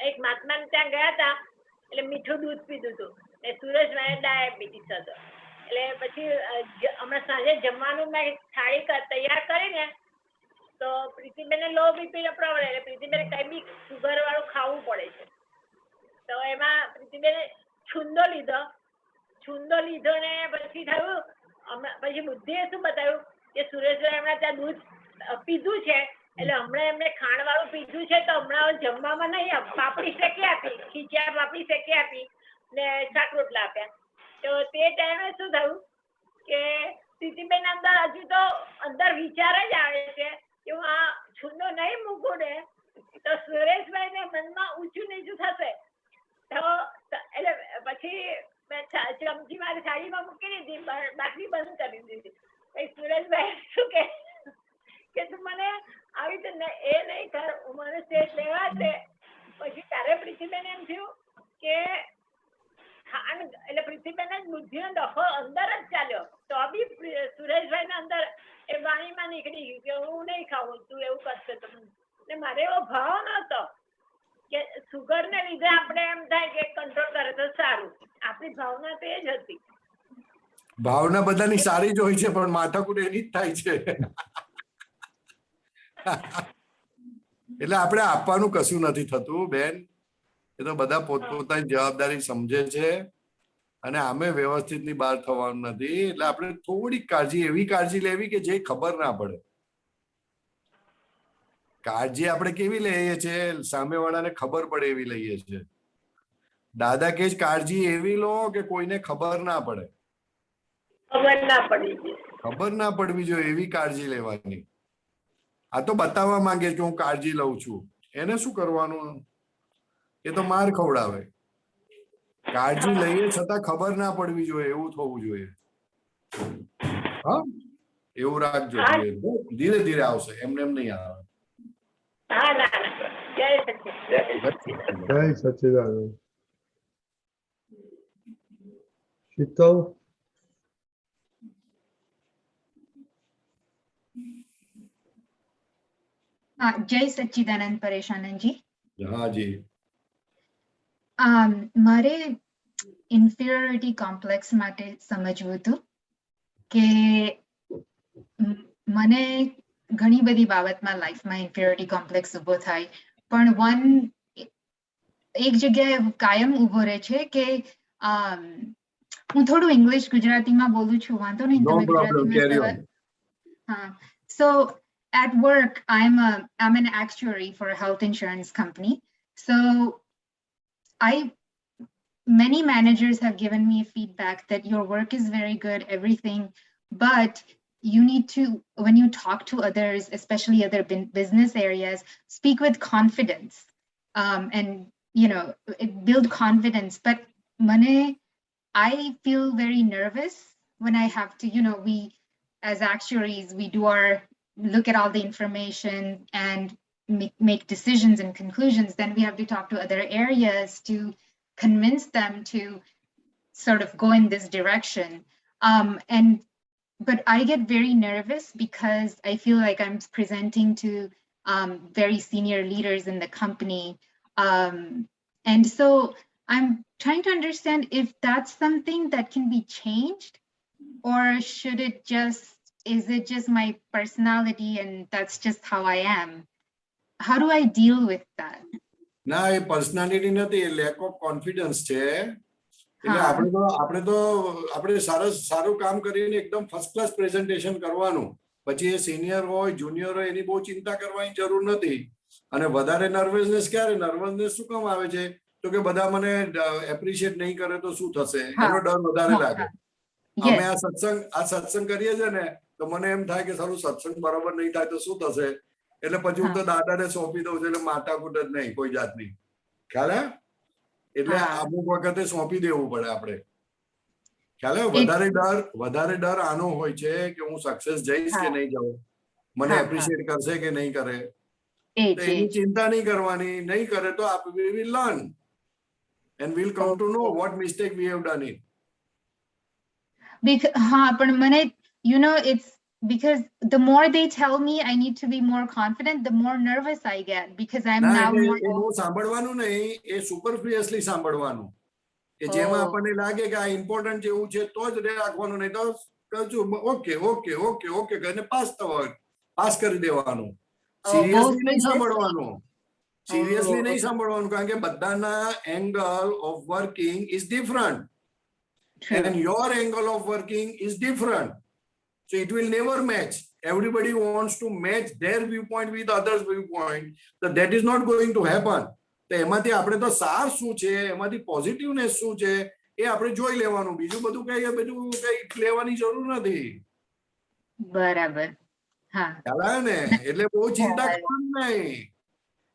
એક મહાત્મા ત્યાં ગયા હતા, એટલે મીઠું દૂધ પીધું હતું. સુરેશભાઈ ડાયાબિટીસ હતો, એટલે પછી હમણાં સાંજે જમવાનું મેં થાળી તૈયાર કરીને, તો પ્રીતિબેને લો બીપી નો પ્રોબ્લેમ, એટલે પ્રીતિબેને કઈ બી સુગર વાળું ખાવું પડે છે. તો એમાં પ્રીતિબેને છુંદો લીધો ને પછી થયું, પછી બુદ્ધિએ શું બતાવ્યું કે સુરેશભાઈ હમણાં ત્યાં દૂધ પીધું છે, એટલે હમણાં એમને ખાંડ વાળું પીધું છે, તો હમણાં જમવામાં નહીં, પાપડી શેકી આપી, ખીચા પાપડી શેકી આપી ને શાક રોટલા આપ્યા. તો તે ટાઈમે શું થયું કે પ્રીતિબેન હજુ તો અંદર વિચાર જ આવે છે કે હું આ છુંદો નહીં મૂકું ને તો સુરેશભાઈ ને મનમાં ઊંચું નીચું થશે. તો એટલે પછી મેં ચમચી મારી થાળીમાં મૂકી દીધી, બાટલી બંધ કરી દીધી. પછી સુરેશભાઈ શું કે તું મને આવી રીતે એ નહીં કર, મને સ્ટેજ લેવા છે. પછી ત્યારે પ્રીતિબેન એમ થયું કે એટલે પ્રીતિબેન જ બુદ્ધિનો ડખો અંદર જ ચાલ્યો, તો બી સુરેશભાઈ ના અંદર એ વાણીમાં નીકળી ગયું કે હું નહીં ખાવું, તું એવું કરશે તો. એટલે મારે એવો ભાવ નહોતો કે સુગર ને લીધે આપણે એમ થાય કે કંટ્રોલ કરે તો સારું. આપણી ભાવના તો એ જ હતી. ભાવના બધાની સારી જ હોય છે, પણ માથાકૂટ એની જ થાય છે. એટલે આપણે આપવાનું કશું નથી થતું બેન, એ તો બધા પોતપોતાની જવાબદારી સમજે છે, અને આમે વ્યવસ્થિત ની બહાર થવાનું નથી. એટલે આપણે થોડીક કાળજી, એવી કાળજી લેવી કે જે ખબર ના પડે. કાળજી આપણે કેવી લઈએ છીએ, સામેવાળાને ખબર પડે એવી લઈએ છીએ. દાદા કે કાળજી એવી લો કે કોઈને ખબર ના પડે, ખબર ના પડવી જોઈએ એવી કાળજી લેવાની. આ તો બતાવવા માંગે કે હું કાળજી લઉં છું, એને શું કરવાનું? એ તો માર ખવડાવે. કાળજી લઈએ છતાં ખબર ના પડવી જોઈએ એવું થવું જોઈએ. હા, એવું રાખજો. ધીરે ધીરે આવશે, એમને એમ નહીં આવે. જય સચ્ચિદાનંદ. શીતલ, જય સચ્ચિદાનંદ પરેશાનંદજી. હાજી. મારે ઇન્ફિરિયોરિટી કોમ્પ્લેક્સ માટે સમજવું હતું કે મને ઘણી બધી બાબતમાં લાઈફમાં ઇન્ફિરિયોરિટી કોમ્પ્લેક્સ ઉભો થાય, પણ એક જગ્યાએ કાયમ ઉભો રહે છે કે હું થોડું ઇંગ્લિશ ગુજરાતીમાં બોલું છું, વાંધો નહીં તમે ગુજરાતીમાં. હા, સો at work I'm an actuary for a health insurance company. So many managers have given me feedback that your work is very good, everything, but you need to, when you talk to others, especially other business areas, speak with confidence, and build confidence. But I feel very nervous when I have to, we as actuaries, we do look at all the information and make decisions and conclusions. Then we have to talk to other areas to convince them to sort of go in this direction. But I get very nervous because I feel like I'm presenting to very senior leaders in the company. And so I'm trying to understand if that's something that can be changed, or is it just my personality and that's just how I am? How do I deal with that? ના, એ personality નથી, એ lack of confidence છે. એટલે આપણે સારું કામ કરીને એકદમ first class presentation કરવાનું, પછી એ સિનિયર હોય જુનિયર હોય એની બહુ ચિંતા કરવાની જરૂર નથી. અને વધારે નર્વસનેસ ક્યારે, નર્વસનેસ શું કામ આવે છે તો કે બધા મને એપ્રિશિએટ નહીં કરે તો શું થશે, એનો ડર વધારે લાગે. અમે આ સત્સંગ કરીએ છીએ ને તો મને એમ થાય કે સારું સત્સંગ બરાબર નહીં થાય તો શું થશે, એટલે પછી હું તો દાદાને સોંપી દઉં છું, એટલે માથાકૂટ જ નહીં કોઈ જાતની. ખ્યાલ હે? એટલે હા. અમુક વખતે સોંપી દેવું પડે આપણે. ખ્યાલ આવે? વધારે ડર આનો હોય છે કે હું સક્સેસ જઈશ કે હા. નહીં જાઉં, મને હા, એપ્રિશિએટ કરશે કે નહીં કરે. એ તો જ, એ એની જ. ચિંતા નહીં કરવાની. નહીં કરે તો we will learn and we'll come to know what mistake we have done it. હા, પણ મને, you know, it's because the more they tell me I need to be more confident, the more nervous I get because I'm ના, now એટલે more. એ બહુ સાંભળવાનું નહીં, એ સુપરફિયસલી સાંભળવાનું. કે જેમાં આપણને લાગે કે આ ઇમ્પોર્ટન્ટ જેવું છે તો જ રાખવાનું, નહીં તો ઓકે ઓકે ઓકે ઓકે કરીને પાસ કરી દેવાનું. સિરિયસલી નહીં સાંભળવાનું. સિરિયસલી નહીં સાંભળવાનું, કારણ કે બધાના angle of working is different and your angle of working is different, so it will never match. Everybody wants to match their viewpoint with others viewpoint, so that is not going to happen. તો એમાંથી આપણે તો સાર શું છે, એમાંથી positiveness શું છે એ આપણે જોઈ લેવાનું. બીજું બધું કઈ લેવાની જરૂર નથી. બરાબર. હા, ખ્યાલ આવે ને? એટલે બહુ ચિંતા કરવાની નહીં,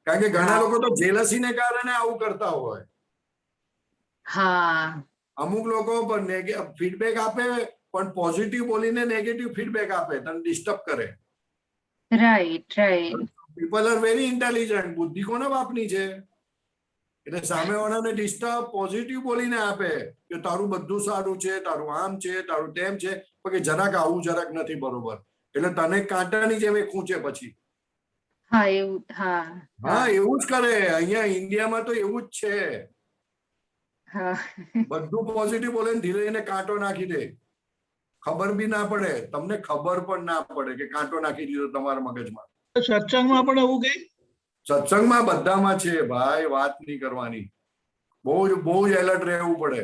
કારણ કે ઘણા લોકો તો જેલસીને કારણે આવું કરતા હોય. હા, અમુક લોકો ફીડબેક આપે પણ પોઝિટિવ બોલીને નેગેટિવ ફીડબેક આપે, તને ડિસ્ટર્બ કરે. Right, right. People are very intelligent. બુદ્ધિ કોના બાપની છે? એટલે સામેવાળાને ડિસ્ટર્બ પોઝિટિવ બોલીને આપે કે તારું બધું સારું છે, તારું આમ છે, તારું તેમ છે, પણ જરાક આવું જરાક નથી બરોબર, એટલે તને કાંટાની જેમ એ ખૂંચે પછી. હા, એવું. હા, હા, એવું જ કરે. અહીંયા ઇન્ડિયામાં તો એવું જ છે. હા. બધું પોઝિટિવ બોલે ને ધીરે એને કાંટો નાખી દે. ખબર બી ના પડે, તમને ખબર પણ ના પડે કે કાંટો નાખી દીધો તમારા મગજમાં. સત્સંગમાં પણ એવું કઈ? સત્સંગમાં બધામાં છે ભાઈ, વાત નહીં કરવાની. બહુ જ એલર્ટ રહેવું પડે.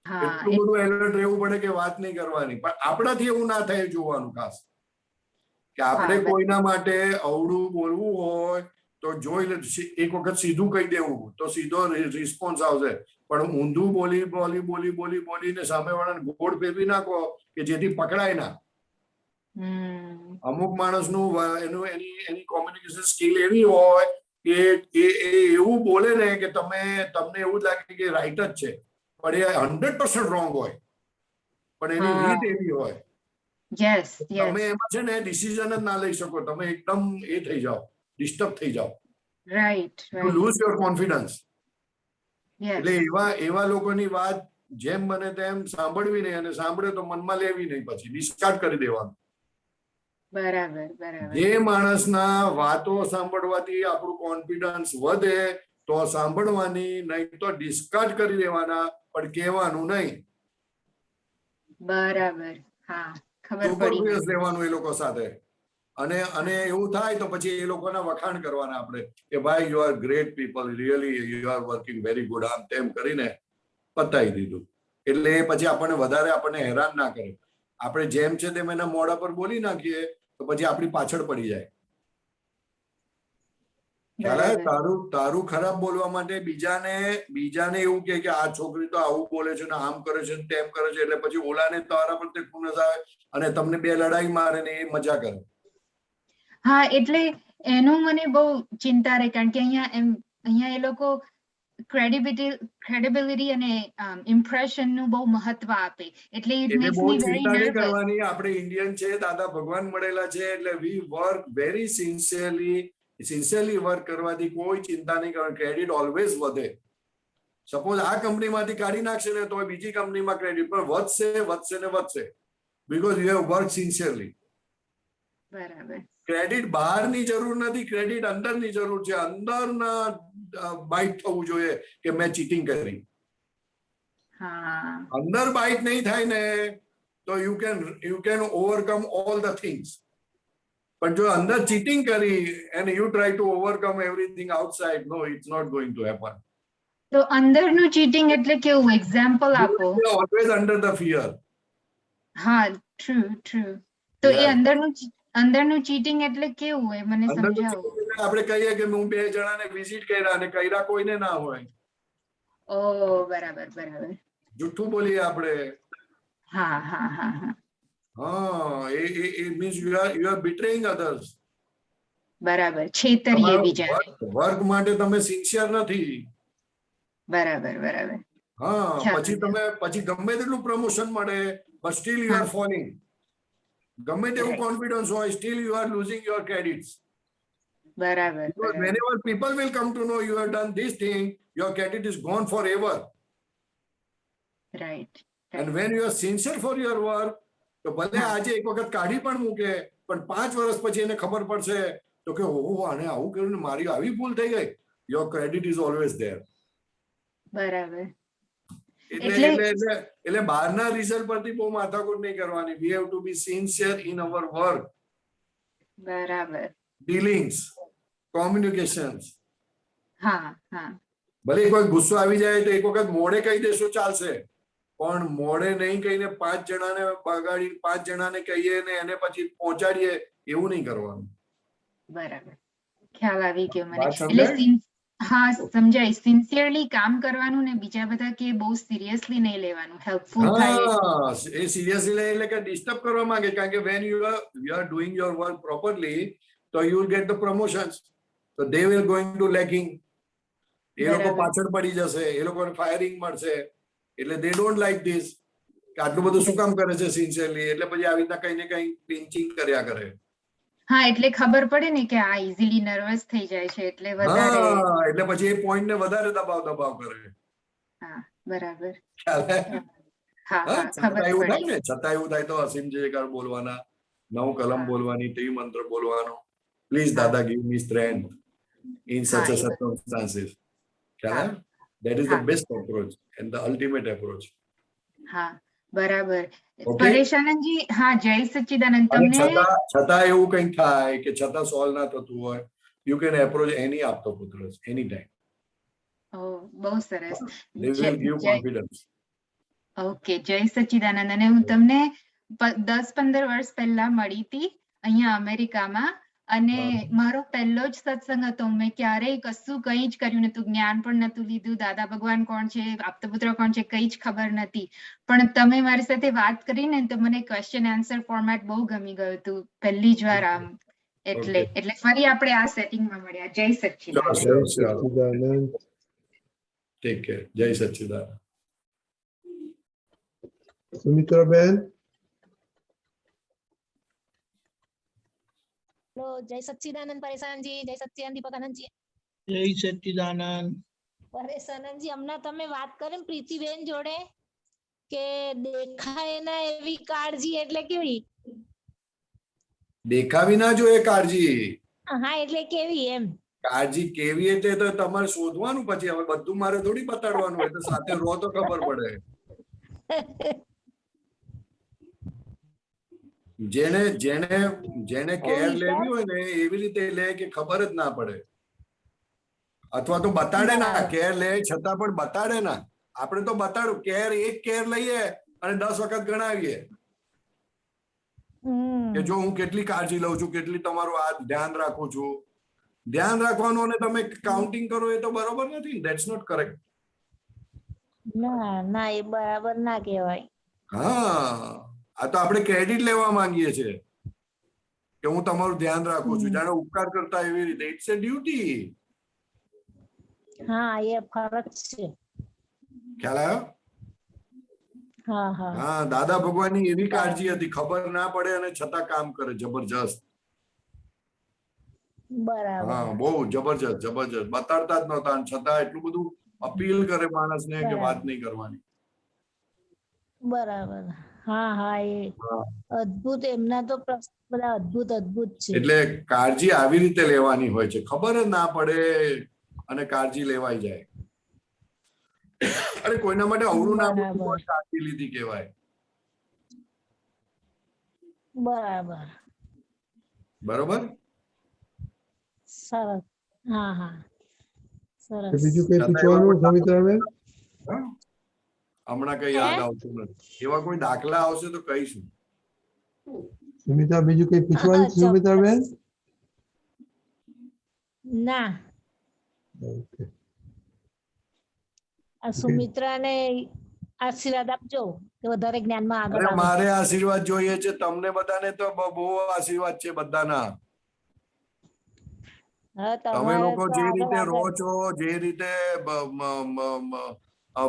એટલું બધું એલર્ટ રહેવું પડે કે વાત નહીં કરવાની. પણ આપણાથી એવું ના થાય જોવાનું ખાસ, કે આપણે કોઈના માટે અવળું બોલવું હોય તો જોઈ લે. એક વખત સીધું કહી દેવું તો સીધો રિસ્પોન્સ આવશે, પણ ઊંધું બોલીને સામેવાળાને ગોળ ફેરવી નાખો કે જેથી પકડાય ના. અમુક માણસનું એની કોમ્યુનિકેશન સ્કિલ એવી હોય કે એ એવું બોલે ને કે તમને એવું લાગે કે રાઈટ જ છે, પણ એ 100% રોંગ હોય, પણ એની રીત એવી હોય. તમે એમાં છે ને ડિસિઝન જ ના લઈ શકો. તમે એકદમ એ થઈ જાઓ, ડિસ્ટર્બ થઈ જાઓ. Right, you loose your confidence. એટલે એવા લોકોની વાત જેમ બને તેમ સાંભળવી નહીં, અને સાંભળે તો મનમાં લેવી નહીં, પછી ડિસ્કાર્ડ કરી દેવાનું. બરાબર, બરાબર. જે માણસના વાતો સાંભળવાથી આપણું કોન્ફિડન્સ વધે તો સાંભળવાની, નહીં તો ડિસ્કાર્ડ કરી દેવાના, પણ કહેવાનું નહીં. બરાબર. હા, ખબર પડી. લેવાનું એ લોકો સાથે. અને એવું થાય તો પછી એ લોકોના વખાણ કરવાના આપણે કે ભાઈ you are great people, really you are working very good, આમ તેમ કરીને પતાવી દીધું. એટલે પછી આપણને હેરાન ના કરે. આપણે જેમ છે તેમ એના મોઢા પર બોલી નાખીએ તો પછી આપણી પાછળ પડી જાય. તારું ખરાબ બોલવા માટે બીજાને એવું કે આ છોકરી તો આવું બોલે છે ને આમ કરે છે ને તેમ કરે છે, એટલે પછી ઓલાને તારા પર તે ખુનસ આવે અને તમને બે લડાઈ મારે ને એ મજા કરે. હા, એટલે એનું મને બહુ ચિંતા રહે, કારણ કે અહીંયા એ લોકો ક્રેડિબિલિટી અને ઇમ્પ્રેશન નું બહુ મહત્વ આપે, એટલે it max me very nervous. આપણે ઇન્ડિયન છે, દાદા ભગવાન મળેલા છે, એટલે વી વર્ક વેરી સિન્સિયરલી વર્ક કરવાથી કોઈ ચિંતા નહીં કરવાની. ક્રેડિટ ઓલવેઝ વધે. સપોઝ આ કંપનીમાંથી કાઢી નાખશે ને તો બીજી કંપનીમાં ક્રેડિટ પણ વધશે because you have work sincerely. બરાબર. ક્રેડિટ બહારની જરૂર નથી, ક્રેડિટ અંદરની જરૂર છે. અંદરના બાઇટ થવું જોઈએ કે મેં ચીટિંગ કરી. અંદર બાઇટ નહીં થાય ને તો you can overcome all the things. પણ જો અંદર ચીટિંગ કરી and you try to overcome everything outside, no, it's not going to happen. તો અંદરનું ચીટિંગ એટલે કેવું? એક્ઝામ્પલ આપો. Always under the fear. હા, ટ્રુ. તો એ અંદરનું ચીટિંગ એટલે કેવું હોય મને સમજાવો. આપણે કહીએ કે હું 2 જણાને વિઝિટ કર્યા અને કર્યા કોઈને ના હોય. ઓ, બરાબર. જૂઠું બોલીએ આપણે. હા, it means you are betraying others. બરાબર, છેતરીએ બીજાને. વર્ક માટે તમે સિન્સિયર નથી. બરાબર બરાબર. હા, ખ્યાલ પછી તમે પછી ગમે તેટલું પ્રમોશન મળે but still you are falling. ગમે તેવું Right. કોન્ફિડન્સ હોય, still you are losing your credits. બરાબર Because બરાબર. whenever people will come to know you have done this thing, your credit is gone forever. Right. And when you are sincere for your work, તો ભલે આજે એક વખત કાઢી પણ મૂકે, પણ 5 વર્ષ પછી એને ખબર પડશે તો કે ઓહો આને આવું કર્યું ને મારી આવી ભૂલ થઈ ગઈ. Your credit is always there. બરાબર. એટલે એટલે એટલે એટલે બહારના રિઝલ્ટ પરથી બહુ માથાકૂટ નહીં કરવાની. We have to be sincere in our work. બરાબર. Dealings, communications. હા હા. ભલે એક વખત ગુસ્સો આવી જાય તો એક વખત મોડે કહી દેશો ચાલશે, પણ મોડે નહીં કહીને 5 જણાને બગાડી 5 જણાને કહીએ ને એને પછી પહોંચાડીએ એવું નહીં કરવાનું. બરાબર, ખ્યાલ આવી ગયો મને. વાત એટલે સમજાય? હા સમજાય. સિન્સિયરલી કામ કરવાનું ને બીજા બધા કે બહુ સિરિયસલી નહીં લેવાનું, હેલ્પફુલ થાય. હા, એ સિરિયસલી લે એટલે કે ડિસ્ટર્બ કરવા માંગે, કારણ કે when you are doing your work properly, so you will get the promotions, so they will going to lacking. એ લોકો પાછળ પડી જશે, એ લોકોને ફાયરિંગ મળશે, એટલે they don't like this. કે આટલું બધું શું કામ કરે છે સિન્સિયરલી, એટલે પછી આવી રીતના કઈ ને કઈ પિંચિંગ કર્યા કરે. હા, એટલે ખબર પડે ને કે આ ઇઝીલી નર્વસ થઈ જાય છે એટલે વધારે. હા, એટલે પછી એ પોઈન્ટ ને વધારે દબાવ કરે. હા, બરાબર. ખ્યાલ હે? હા હા, ખબર છતાં એવું થાય પડી. ને, છતાં એવું થાય તો અસીમ જયકાર બોલવાના, 9 કલમ બોલવાની, ત્રિ મંત્ર બોલવાનો. પ્લીઝ દાદા give me strength in such a circumstances. ખ્યાલ હે? That is the best approach and the ultimate approach. હા, બરાબર. Okay. પરેશાનંદજી, હા, જય સચ્ચિદાનંદ. તમને છતાં એવું કંઈક થાય કે છતાં સોલ્વ ના થતું હોય, you can approach any આપતો પુત્ર any time. બહુ સરસ. They will give confidence. Okay, જય સચ્ચિદાનંદ. અને હું તમને 10-15 વર્ષ પહેલા મળી હતી અહીંયા અમેરિકામાં, અને મારો પહેલો જ સત્સંગ હતો. મેં ક્યારેય કશું કંઈ જ કર્યું નતું, જ્ઞાન પણ નતું લીધું, દાદા ભગવાન કોણ છે, આપતપુત્ર કોણ છે, કંઈ જ ખબર નથી. પણ તમે મારી સાથે વાત કરીને તો મને ક્વેશ્ચન આન્સર ફોર્મેટ બહુ ગમી ગયું હતું પહેલી જ વાર આમ. એટલે ફરી આપણે આ સેટિંગમાં મળ્યા. જય સચ્ચિદાનંદ. Take care. જય સચ્ચિદાનંદ. સુમિત્રાબેન. જય સચ્ચિદાનંદ પરેશાનજી. જય સચ્ચિદાનંદ દીપકાનંદજી. જય સચ્ચિદાનંદ. પરેશાનંદજી, હમણાં તમે વાત કરી પ્રીતિબેન જોડે કે દેખાય ના એવી કાળજી એટલે કેવી? દેખાવી ના જોઈએ કાળજી. હા, એટલે કેવી એમ? કાળજી કેવી એટલે તો તમારે શોધવાનું. પછી હવે બધું મારે થોડી બતાડવાનું હોય, તો સાથે રહો તો ખબર પડે. જેને જેને જેને કેર લેવી હોય ને એવી રીતે લે કે ખબર જ ના પડે, અથવા તો બતાડે ના. કેર લે છતાં પણ બતાડે ના. આપણે તો બતાડું કેર, એક કેર લઈએ અને 10 વખત ગણાવીએ કે જો હું કેટલી કાળજી લઉં છું, કેટલી તમારું આ ધ્યાન રાખું છું. ધ્યાન રાખવાનું અને તમે કાઉન્ટિંગ કરો એ તો બરોબર નથી. That's not correct. ના ના, એ બરાબર ના કહેવાય. હા, આ તો આપણે ક્રેડિટ લેવા માંગીએ છીએ કે હું તમારું ધ્યાન રાખું છું, જાણે ઉપકાર કરતા એવી રીતે. It's a duty. હા, એ ફરક છે. ખ્યાલ આવ્યો? હા હા હા, દાદા ભગવાનની એવી કાળજી હતી, ખબર ના પડે અને છતાં કામ કરે જબરજસ્ત. બરાબર. હા, બહુ જબરજસ્ત જબરજસ્ત. બતાડતા જ નહોતા અને છતાં એટલું બધું અપીલ કરે માણસને કે વાત નહીં કરવાની. બરાબર. હા હા, એ અદ્ભુત. એમના તો બધા અદ્ભુત અદ્ભુત છે. એટલે કાળજી આવી રીતે લેવાની હોય છે, ખબર જ ના પડે અને કાળજી લેવાઈ જાય. અરે કોઈના માટે અવરું ના બોલવું કાળજી લીધી કહેવાય. બરાબર બરોબર. સરસ. હા હા, સરસ. બીજું કઈ પૂછવાનું સુમિત્રાબેન? હમણાં કઈ યાદ આવતું નથી. એવા કોઈ દાખલા આવશે તો કહીશું. સુમિત્રા, બીજું કઈ પૂછવાનું સુમિત્રાબેન? ના. આ સુમિત્રાને આશીર્વાદ આપજો કે વધારે જ્ઞાનમાં આગળ આવે. મારે આશીર્વાદ જોઈએ છે. તમને બધાને તો બહુ આશીર્વાદ છે બધાના. હવે તમે તમારે લોકો તો જે આગળ રીતે રહો આગળ છો, જે રીતે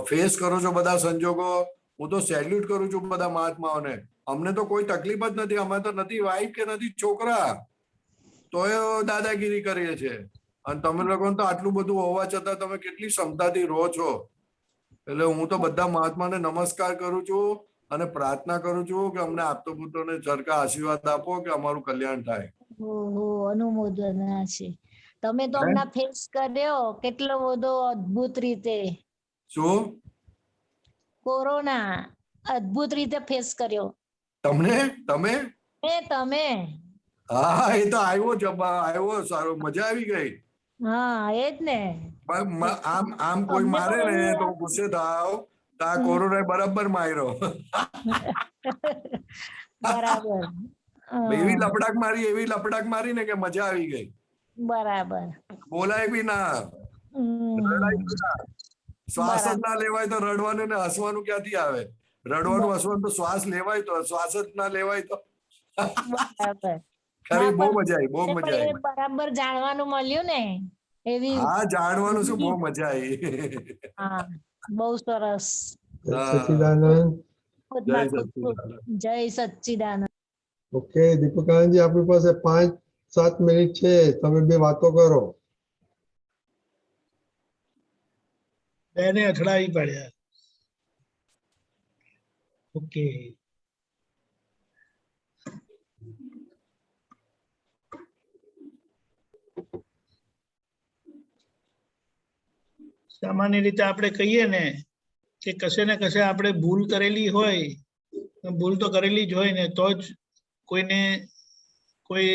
ફેસ કરો છો બધા સંજોગો, હું તો સેલ્યુટ કરું છું બધા મહાત્માઓને. અમને તો કોઈ તકલીફ જ નથી, અમે તો નથી વાઈફ કે નથી છોકરા, તોય દાદાગીરી કરીએ છે. અને તમે લોકો તો આટલું બધું હોવા છતાં તમે કેટલી ક્ષમતાથી રહો છો. એટલે હું તો બધા મહાત્માને નમસ્કાર કરું છું અને પ્રાર્થના કરું છું કે અમને આપતો પુત્રોને સરખા આશીર્વાદ આપો કે અમારું કલ્યાણ થાય. ઓહો, અનુમોદના છે. તમે તો હમણાં ફેસ કર્યો કેટલો બધો અદ્ભુત રીતે શું કોરોના, અદ્ભુત રીતે ફેસ કર્યો. તમે તમે હા, એ તો આવ્યો સારો, મજા આવી ગઈ. હા, એ જ ને. આમ કોઈ મારે ને તો ગુસ્સે થાવ, તો આ કોરોના બરાબર માર્યો. બરાબર. એવી લપડાક મારી ને કે મજા આવી ગઈ. બરાબર. બોલાય બી ના, રડાય બી ના. શ્વાસ જ ના લેવાય તો રડવાનું ને હસવાનું ક્યાંથી આવે? રડવાનું હસવાનું તો શ્વાસ લેવાય તો, શ્વાસ જ ના લેવાય તો. બરાબર. ખરી બહુ મજા આવી, બહુ મજા આવી. બરાબર જાણવાનું મળ્યું ને એવી. હા, જાણવાનું શું, બહુ મજા આવી. હા, બહુ સરસ. સચ્ચિદાનંદ. જય સચ્ચિદાનંદ. ઓકે દીપકાનંદજી, આપણી પાસે 5-7 મિનિટ છે, તમે બે વાતો કરો. બેને અથડાવી પડ્યા. ઓકે, સામાન્ય રીતે આપણે કહીએ ને કે કશે ને કશે આપણે ભૂલ કરેલી હોય, ભૂલ તો કરેલી જ હોય ને, તો જ કોઈને કોઈ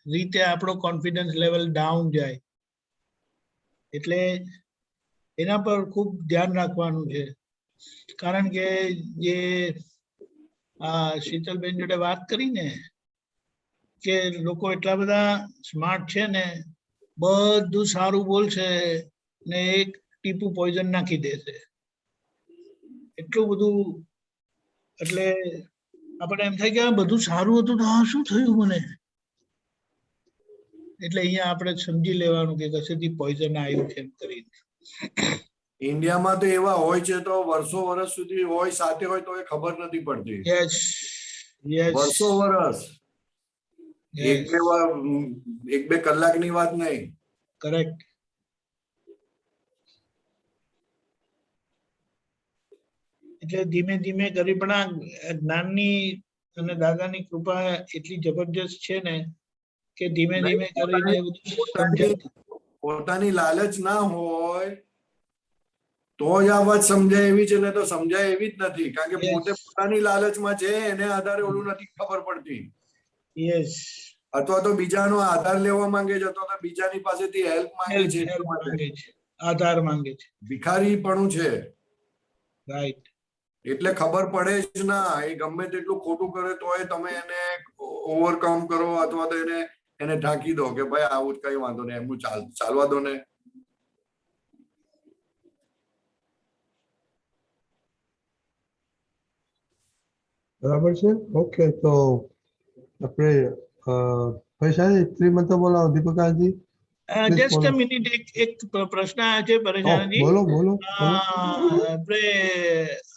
રીતે આપણો કોન્ફિડન્સ લેવલ ડાઉન જાય. એટલે એના પર ખૂબ ધ્યાન રાખવાનું છે. કારણ કે જે શીતલબેન જોડે વાત કરી ને કે લોકો એટલા બધા સ્માર્ટ છે ને, બધું સારું બોલશે ને એક ટીપું પોઈઝન નાખી દેશે, એટલું બધું. એટલે આપણે એમ થાય કે આ બધું સારું હતું તો આ શું થયું મને. એટલે અહીંયા આપણે સમજી લેવાનું કે કશેથી પોઈઝન આવ્યું છે એમ કરીને. ઇન્ડિયામાં તો એવા હોય છે તો વર્ષો વર્ષ સુધી હોય, સાથે હોય તો એ ખબર નથી પડતી. વર્ષો વર્ષ, એક બે કલાકની વાત નહીં. કરેક્ટ. એટલે ધીમે ધીમે ગરીબના જ્ઞાનની અને દાદાની કૃપા એટલી જબરજસ્ત છે ને કે ધીમે ધીમે કરીને પોતાની લાલચ ના હોય તો જ આ વાત સમજાય એવી છે, ને તો સમજાય એવી જ નથી. કારણ કે પોતે પોતાની લાલચમાં છે, એને આધારે ઓલું નથી ખબર પડતી. અથવા તો બીજાનો આધાર લેવા માંગે છે, અથવા તો બીજાની પાસેથી હેલ્પ માંગે છે, આધાર માંગે છે. ભિખારીપણું છે. રાઈટ. એટલે ખબર પડે જ ના. એ ગમે તેટલું ખોટું કરે તોય તમે એને ઓવરકમ કરો અથવા તો એને ઢાંકી દો કે ભાઈ આવું કઈ વાંધો નહીં, એમનું ચાલવા દો ને. બરાબર છે. ઓકે, તો આપણે પરેશાનજી શ્રીમંત બોલાવો. દીપકાનંદજી, જસ્ટ અ મિનિટ, એક પ્રશ્ન આવ્યો છે પરેશાનજી. બોલો. આપણે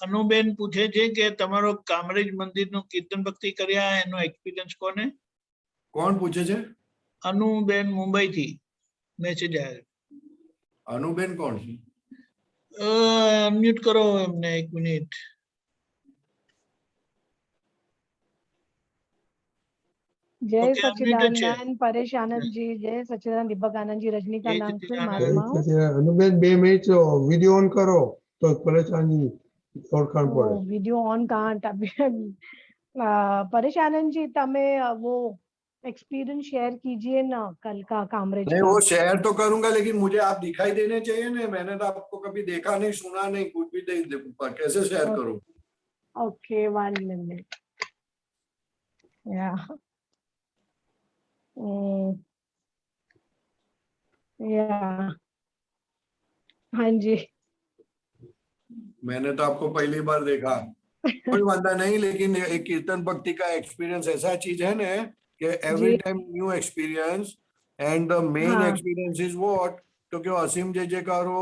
અનુબેન પૂછે છે કે તમારો કામરેજ મંદિરનું કીર્તન ભક્તિ કર્યા એનો એક્સપિરિયન્સ કોને? કોણ પૂછે છે? અનુબેન, મુંબઈ થી મેસેજ આવ્યો. અનુબેન કોણ છે? અનમ્યુટ કરો એમને 1 મિનિટ. જય સચ્ચિદાનંદ પરેશાનંદજી, જય સચ્ચિદાનંદ દીપકાનંદજી, રજનીકાંત અંકલ, મહાત્માઓ. અનુબેન 2 મિનિટ વિડિયો ઓન કરો તો પરેશાનજી ઓળખાણ પડે. वीडियो ऑन कांट परेशानंद जी तमे वो एक्सपीरियंस शेयर कीजिए ना कल का कामरेज नहीं, का। वो शेयर तो करूंगा, लेकिन मुझे आप दिखाई देने चाहिए ना. मैंने तो आपको कभी देखा नहीं, सुना नहीं, कुछ भी नहीं. कैसे शेयर करूं? Okay, 1 minute. या हाँ जी, मैंने तो आपको पहली बार देखा. कोई वादा नहीं, लेकिन एक कीर्तन भक्ति का एक्सपीरियंस ऐसा चीज है ना कि every time new experience. And the main हाँ एक्सपीरियंस इज व्हाट, तो क्यों असीम जयकारो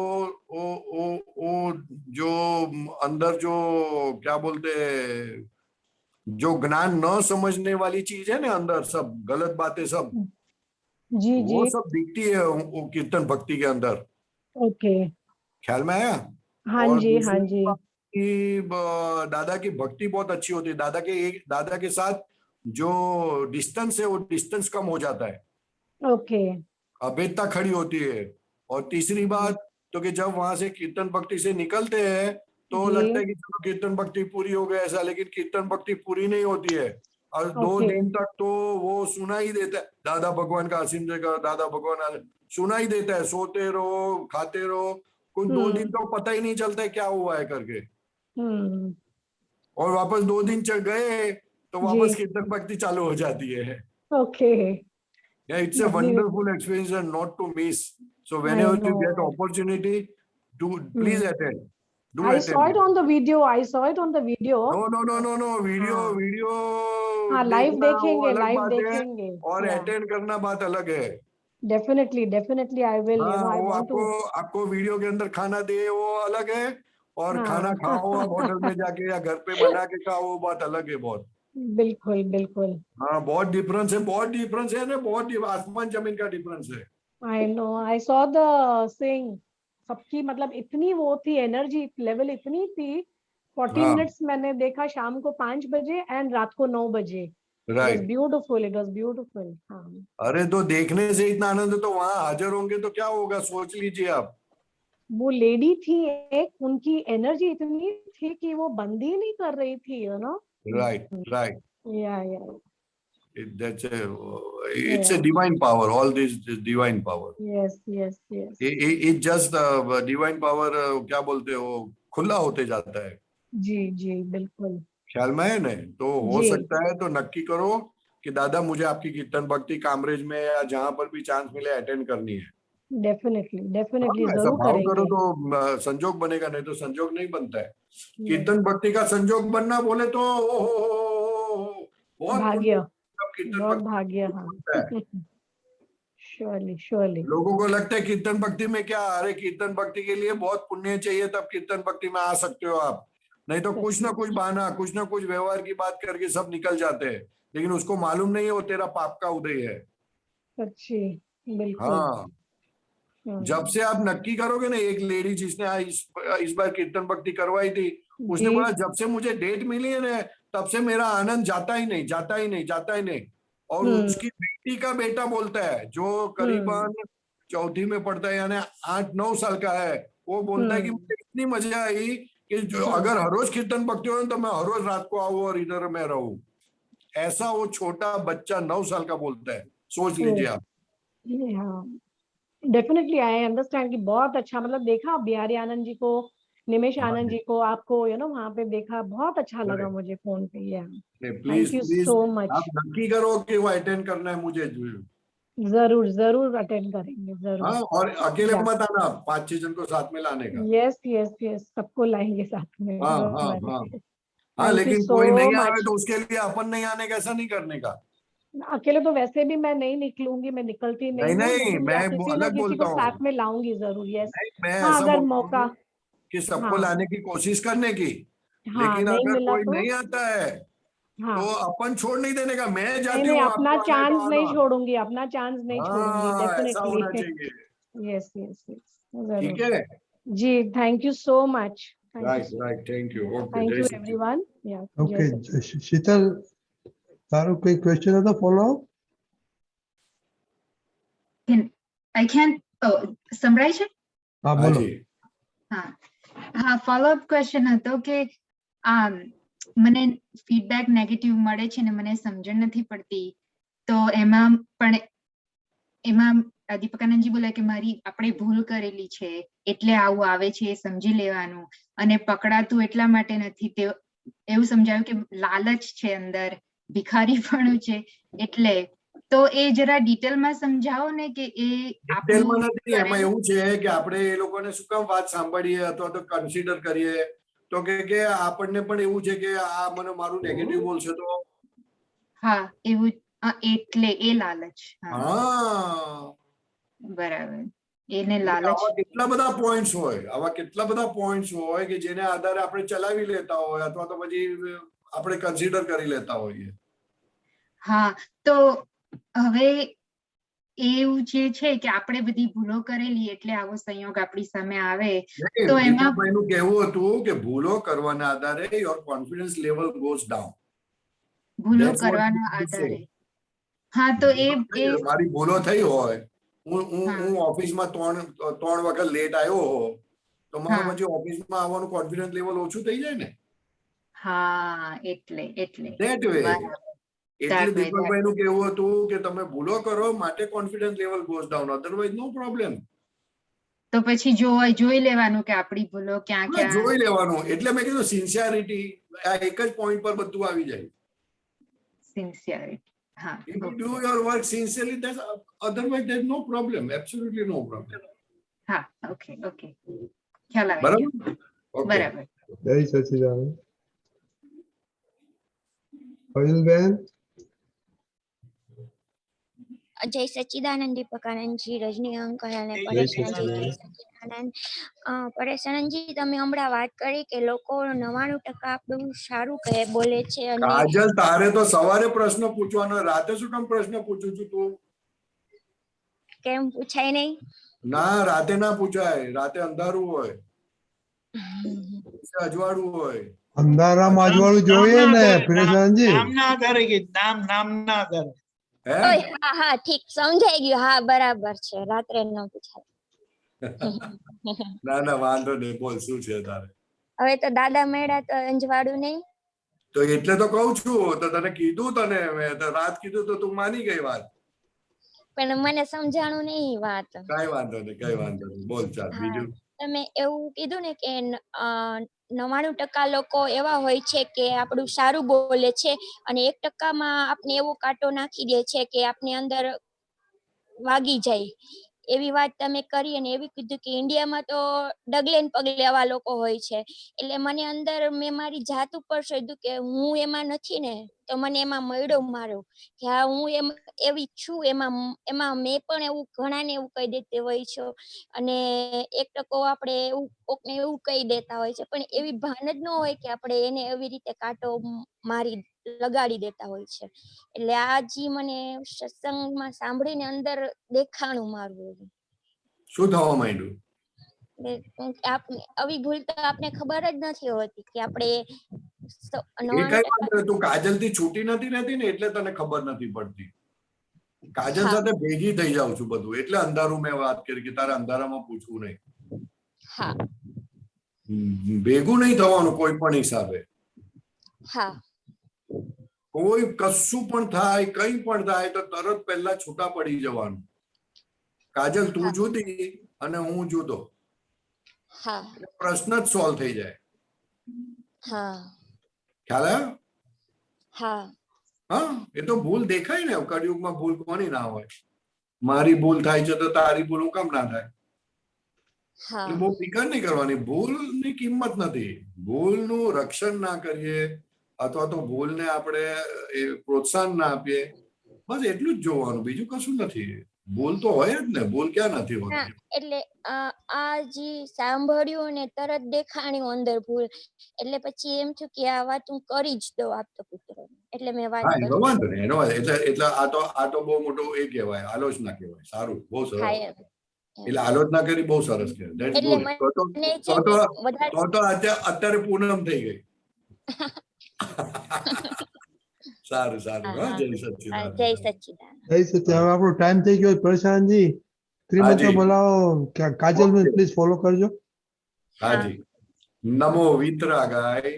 ओ जो अंदर जो क्या बोलते हैं, जो ज्ञान न समझने वाली चीज है ना अंदर, सब गलत बातें सब, जी वो जी सब दिखती है वो कीर्तन भक्ति के अंदर। ओके ख्याल में आया? हाँ और जी हाँ दूसरी जी बात कि दादा की भक्ति बहुत अच्छी होती है। दादा के साथ जो डिस्टेंस है वो डिस्टेंस कम हो जाता है, ओके अभेदता खड़ी होती है। और तीसरी बात तो कि जब वहां से कीर्तन भक्ति से निकलते हैं तो जी लगता है कि चलो कीर्तन भक्ति पूरी हो गई ऐसा, लेकिन कीर्तन भक्ति पूरी नहीं होती है। और 2 दिन तक तो वो सुना ही देता है दादा भगवान का, असीम जगह दादा भगवान सुना ही देता है, सोते रहो खाते रहो, कुछ 2 दिन तो पता ही नहीं चलता है क्या हुआ है करके। हम्म और वापस 2 दिन चल गए तो जी वापस कीर्तन भक्ति चालू हो जाती है। Okay Yeah, it's a wonderful experience and not to miss. So I whenever you get know. opportunity, please attend. Do I attend. saw it on the video. I saw it on the video. No. Video हाँ live देखना वो देखेंगे, अलग live बात है, देखेंगे। और Yeah, attend करना बात अलग है। definitely I will. You know, हाँ, I वो want to. आपको वीडियो के अंदर खाना दे वो अलग है, और खाना हाँ खाओ आप होटल में जाके या घर पे बना के खाओ वो बात अलग है बहुत। बिल्कुल हाँ बहुत डिफरेंस है ना, बहुत आसमान जमीन का डिफरेंस है। I know. I saw the thing. सबकी मतलब इतनी वो थी, एनर्जी लेवल इतनी थी। 40 हाँ मिनट्स मैंने देखा शाम को 5 बजे एंड रात को 9 बजे। It was right. beautiful. It was beautiful. हाँ अरे तो देखने से इतना आनंद है तो वहां हाजिर होंगे तो क्या होगा, सोच लीजिए आप। वो लेडी थी एक, उनकी एनर्जी इतनी थी कि वो बंद ही नहीं कर रही थी, you know. Right. Yeah. It's a divine power. All this is divine power. Yes. It just divine power क्या बोलते हो, खुला होते जाता है। जी बिल्कुल। ख्याल में है नहीं तो हो जी सकता है तो नक्की करो कि दादा मुझे आपकी कीर्तन भक्ति कामरेज में या जहां पर भी चांस मिले अटेंड करनी है। डेफिनेटली ऐसा जरूर भाव करो करेंगे। तो संजोग बनेगा, नहीं तो संजोग नहीं बनता है। कीर्तन भक्ति का संजोग बनना बोले तो बहुत भाग्य, कीर्तन बहुत भक्ति भाग्य। बनता है। हाँ श्योरली। लोगों को लगता है कीर्तन भक्ति में क्या, अरे कीर्तन भक्ति के लिए बहुत पुण्य चाहिए तब कीर्तन भक्ति में आ सकते हो आप, नहीं तो कुछ ना कुछ बहाना, कुछ ना कुछ व्यवहार की बात करके सब निकल जाते हैं, लेकिन उसको मालूम नहीं है वो तेरा पाप का उदय है। सच्ची बिल्कुल। हाँ जब से आप नक्की करोगे ना, एक लेडी जिसने इस बार कीर्तन भक्ति करवाई थी, उसने बोला जब से मुझे डेट मिली है ना तब से मेरा आनंद जाता ही नहीं। और उसकी बेटी का बेटा बोलता है जो करीबन चौथी में पढ़ता है, यानी 8-9 साल का है, वो बोलता है कि मुझे इतनी मजा आई कि जो अगर हर रोज कीर्तन भक्ति हो तो मैं हर रोज रात को आऊं और इधर मैं रहूं। ऐसा वो छोटा बच्चा 9 साल का बोलता है, सोच लीजिए आप। डेफिनेटली आई अंडरस्टैंड कि बहुत अच्छा, मतलब देखा बिहारी आनंद जी को, निमेश आनंद जी को, आपको यू नो वहां पे देखा, बहुत अच्छा लगा मुझे फोन पे। Thank you so much. आप नक्की करो कि वो अटेंड करना है मुझे। जरूर अटेंड करेंगे जरूर। हाँ और अकेले मत आना, 5-6 जन को साथ में लाने का। यस सबको लाएंगे साथ में। हाँ लेकिन कोई नहीं आए तो उसके लिए अपन नहीं आने का, ऐसा नहीं करने का। अकेले तो वैसे भी मैं नहीं निकलूंगी, मैं निकलती नहीं हूँ, नहीं मैं किसी ना अलग किसी को बोलता साथ हूँ। में लाऊंगी जरूर। यस मैं हाँ ऐसा अगर बोलता मौका, हूँ कि सबको लाने की कोशिश करने की, हाँ लेकिन नहीं अगर मिला कोई तो नहीं आता है तो अपन छोड़ नहीं देने का। मैं जाती नहीं, हूँ, अपना आपको आना है तो चांस नहीं आना। छोड़ूंगी, अपना चांस नहीं छोड़ूंगी ऐसा होना डेफिनेटली। चाहिए। यस ठीक जरूर है जी। Thank you so much. Right thank you. Okay thank जय you Shri everyone. Okay Sheetal, तारू कोई क्वेश्चन है तो follow up? I can summarize it? हाँ बोलो। હા ફોલોઅપ ક્વેશ્ચન હતો કે મને ફીડબેક નેગેટિવ મળે છે ને મને સમજણ નથી પડતી, તો એમાં દીપકાનંદજી બોલે કે મારી આપણે ભૂલ કરેલી છે એટલે આવું આવે છે એ સમજી લેવાનું, અને પકડાતું એટલા માટે નથી, તે એવું સમજાવ્યું કે લાલચ છે અંદર, ભિખારીપણું છે એટલે, તો એ જરા ડિટેલમાં સમજાવો ને કે એ ડિટેલમાં નથી, એમાં એવું છે કે આપણે એ લોકોને શું કામ વાત સાંભળીએ અથવા તો કન્સિડર કરીએ, તો કે આપણને પણ એવું છે કે આ મને મારું નેગેટિવ બોલશે તો હા એવું એટલે એ લાલચ. હા, બરાબર, એને એટલે લાલચ. આવા કેટલા બધા પોઈન્ટ્સ હોય, આવા કેટલા બધા પોઈન્ટ્સ હોય કે જેને આધારે આપણે ચલાવી લેતા હોય અથવા તો પછી આપણે કન્સિડર કરી લેતા હોઈએ. હા, તો હવે એવું જે છે કે આપણે બધી ભૂલો કરેલી એટલે આવો સંયોગ આપણી સામે આવે, તો એમાં દીપકભાઈનું કહેવું હતું કે ભૂલો કરવાના આધારે your confidence level goes down. ભૂલો કરવાના આધારે. હા, તો એ મારી ભૂલો થઈ હોય, હું ઓફિસમાં 3 વખત લેટ આવ્યો હો, તો મારો પછી ઓફિસમાં આવવાનું કોન્ફિડન્સ લેવલ ઓછું થઈ જાય ને. હા, એટલે ધેટ વે. એટલે દીપકભાઈનું કહેવું હતું કે તમે ભૂલો કરો માટે confidence level goes down, otherwise no problem. તો પછી જોઈ લેવાનું કે આપણી ભૂલો ક્યાં ક્યાં. જોઈ લેવાનું, એટલે મેં કીધું સિન્સિયરિટી, આ એક જ પોઈન્ટ પર બધું આવી જાય. સિન્સિયરિટી. હા, if you do your work sincerely, that's otherwise there's no problem, absolutely no problem. હા, ઓકે, ખ્યાલ આવે. બરાબર. બરાબર. જય સચિદાનંદ. ફઝલબેન. જય સચ્ચિદાનંદ દીપકાનંદજી, રજની અંકલ અને જય પરેશાનજી. જય સચિદાનંદ. સચ્ચિદાનંદ. પરેશાનંદજી, તમે હમણાં વાત કરી કે લોકો 99% આપણું સારું કહે બોલે છે અને કાજલ, તારે તો સવારે પ્રશ્ન પૂછવાનો, રાતે શું કામ પ્રશ્ન પૂછું છું તું? કેમ પૂછાય નહીં? ના, રાતે ના પૂછાય, રાતે અંધારું હોય, અજવાળું હોય. અંધારામાં અજવાળું જોઈએ ને પરેશાનજી. નામના આધારે કે નામના આધારે. હા હા, ઠીક, સમજાઈ ગયું. હા, બરાબર છે, રાત્રે ન પૂછાય. ના ના, વાંધો નહીં, બોલ શું છે તારે? હવે તો દાદા મેળા તો અંજવાળું નહીં. તો એટલે તો કહું છું, તો તને કીધું, તને મેં રાત કીધું તો તું માની ગઈ વાત. પણ મને સમજાણું નહીં વાત. કઈ વાંધો નહીં, બોલ ચાલ બીજું. તમે એવું કીધું ને કે 99% લોકો એવા હોય છે કે આપણું સારું બોલે છે અને 1%માં આપણે એવો કાંટો નાખી દે છે કે આપની અંદર વાગી જાય. એવી વાત તમે કરી અને એવી કીધું કે ઇન્ડિયામાં તો ડગલે ને પગલે એવા લોકો હોય છે. એટલે મને અંદર મેં મારી જાત ઉપર શોધ્યું કે હું એમાં નથી ને, તો મને એમાં મળ્યો મારો કે હા, હું એવી છું. એમાં મેં પણ એવું ઘણાને એવું કહી દેતી હોય છે અને 1% આપણે કોકને એવું કહી દેતા હોય છે, પણ એવી ભાન જ ન હોય કે આપણે એને એવી રીતે કાંટો મારી લગાડી દેતા હોય છે. એટલે આ જી મને સત્સંગમાં સાંભળીને અંદર દેખાણું મારું. શું થવા માંડ્યું? આપણે આવી ભૂલ તો આપણે ખબર જ નથી હોતી કે આપણે તું કાજલ થી છૂટી નથી રહેતી ને, એટલે તને ખબર નથી પડતી. કાજલ સાથે ભેગી થઈ જાઉં છું બધું, એટલે અંધારું મેં વાત કરી કે તારે અંધારામાં પૂછવું નહીં. ભેગું નહીં થવાનું કોઈ પણ હિસાબે. કોઈ કશું પણ થાય, કઈ પણ થાય તો તરત પહેલા છૂટા પડી જવાનું. કાજલ, તું જુદી અને હું જુદો, પ્રશ્ન જ સોલ્વ થઈ જાય. ખ્યાલ આવ્યો? હા, એ તો ભૂલ દેખાય ને. કળિયુગમાં ભૂલ કોની ના હોય? મારી ભૂલ થાય છે તો તારી ભૂલ કામ ના થાય? એટલે બહુ ફિકર નહીં કરવાની. ભૂલની કિંમત નથી. ભૂલનું રક્ષણ ના કરીએ અથવા તો ભૂલને આપણે પ્રોત્સાહન ના આપીએ, બસ એટલું જ જોવાનું, બીજું કશું નથી. ભૂલ તો હોય જ ને, ભૂલ ક્યાં નથી હોતી. એટલે આ જે સાંભળ્યું ને તરત દેખાણ્યું અંદર ભૂલ, એટલે પછી એમ થયું કે આ વાત હું કરી જ દઉં આપતા પુત્ર. એટલે મેં વાત કરી. એનો વાંધો નહીં, એનો એટલે આ તો બહુ મોટો એ કહેવાય, આલોચના કહેવાય. સારું, બહુ સરસ. એટલે આલોચના કરી, બહુ સરસ કહેવાય. તો અત્યારે પૂનમ થઈ ગઈ. સારું. જય સચ્ચિદાનંદ. જય સચ્ચિદાનંદ. જય સચ્ચિદાનંદ. હવે આપણો ટાઈમ થઈ ગયો. પ્રશાંતજી, ત્રિમંત્ર બોલાવો. કાજલ બેન પ્લીઝ ફોલો કરજો. હાજી. નમો વિતરાગાય.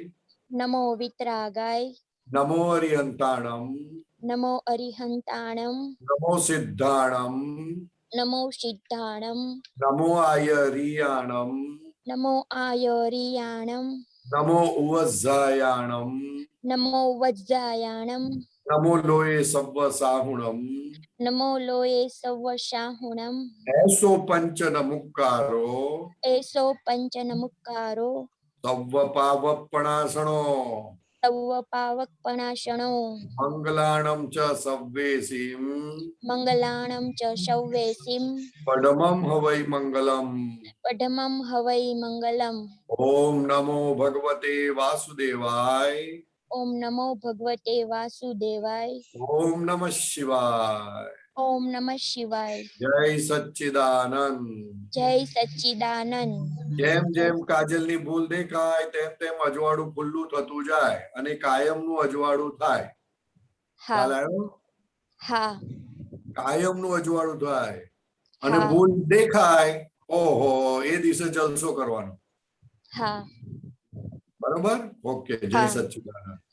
નમો વિતરાગાય. નમો અરિહંતાણમ. નમો અરિહંતાણમ. નમો સિદ્ધાણમ. નમો સિદ્ધાણમ. નમો આયરિયાણમ. નમો આયરિયાણમ. નમો ઉવઝાયાણમ. નમો વજ્જાયાણમ. નમો લોય સવ્વ સાહુણમ. નમો લોય સવ્વ સાહુણમ. એસો પંચ નમુકારો. એસો પંચ નમુકારો. સવ્વ પાવપણાસણો. સર્વપાવકપણાશણો મંગલાણમ ચ સવ્વેસીમ મંગલાણમ ચ સૌવેસીમ પડમમ હવૈ મંગલમ પઢમમ હવૈ મંગલમ ઓમ નમો ભગવતે વાસુદેવાય ઓમ નમો ભગવતે વાસુદેવાય ઓમ નમઃ શિવાય ઓમ નમઃ શિવાય જય સચ્ચિદાનંદ જય સચ્ચિદાનંદ જેમ જેમ કાજલની ભૂલ દેખાય તેમ તેમ અજવાળું ખુલ્લું થતું જાય અને કાયમનું અજવાળું થાય. ખ્યાલ આવ્યો? હા કાયમનું અજવાળું થાય અને હા. ભૂલ દેખાય, ઓહો, એ દિવસે જલસો કરવાનો. હા બરોબર? ઓકે, જય હા. સચ્ચિદાનંદ.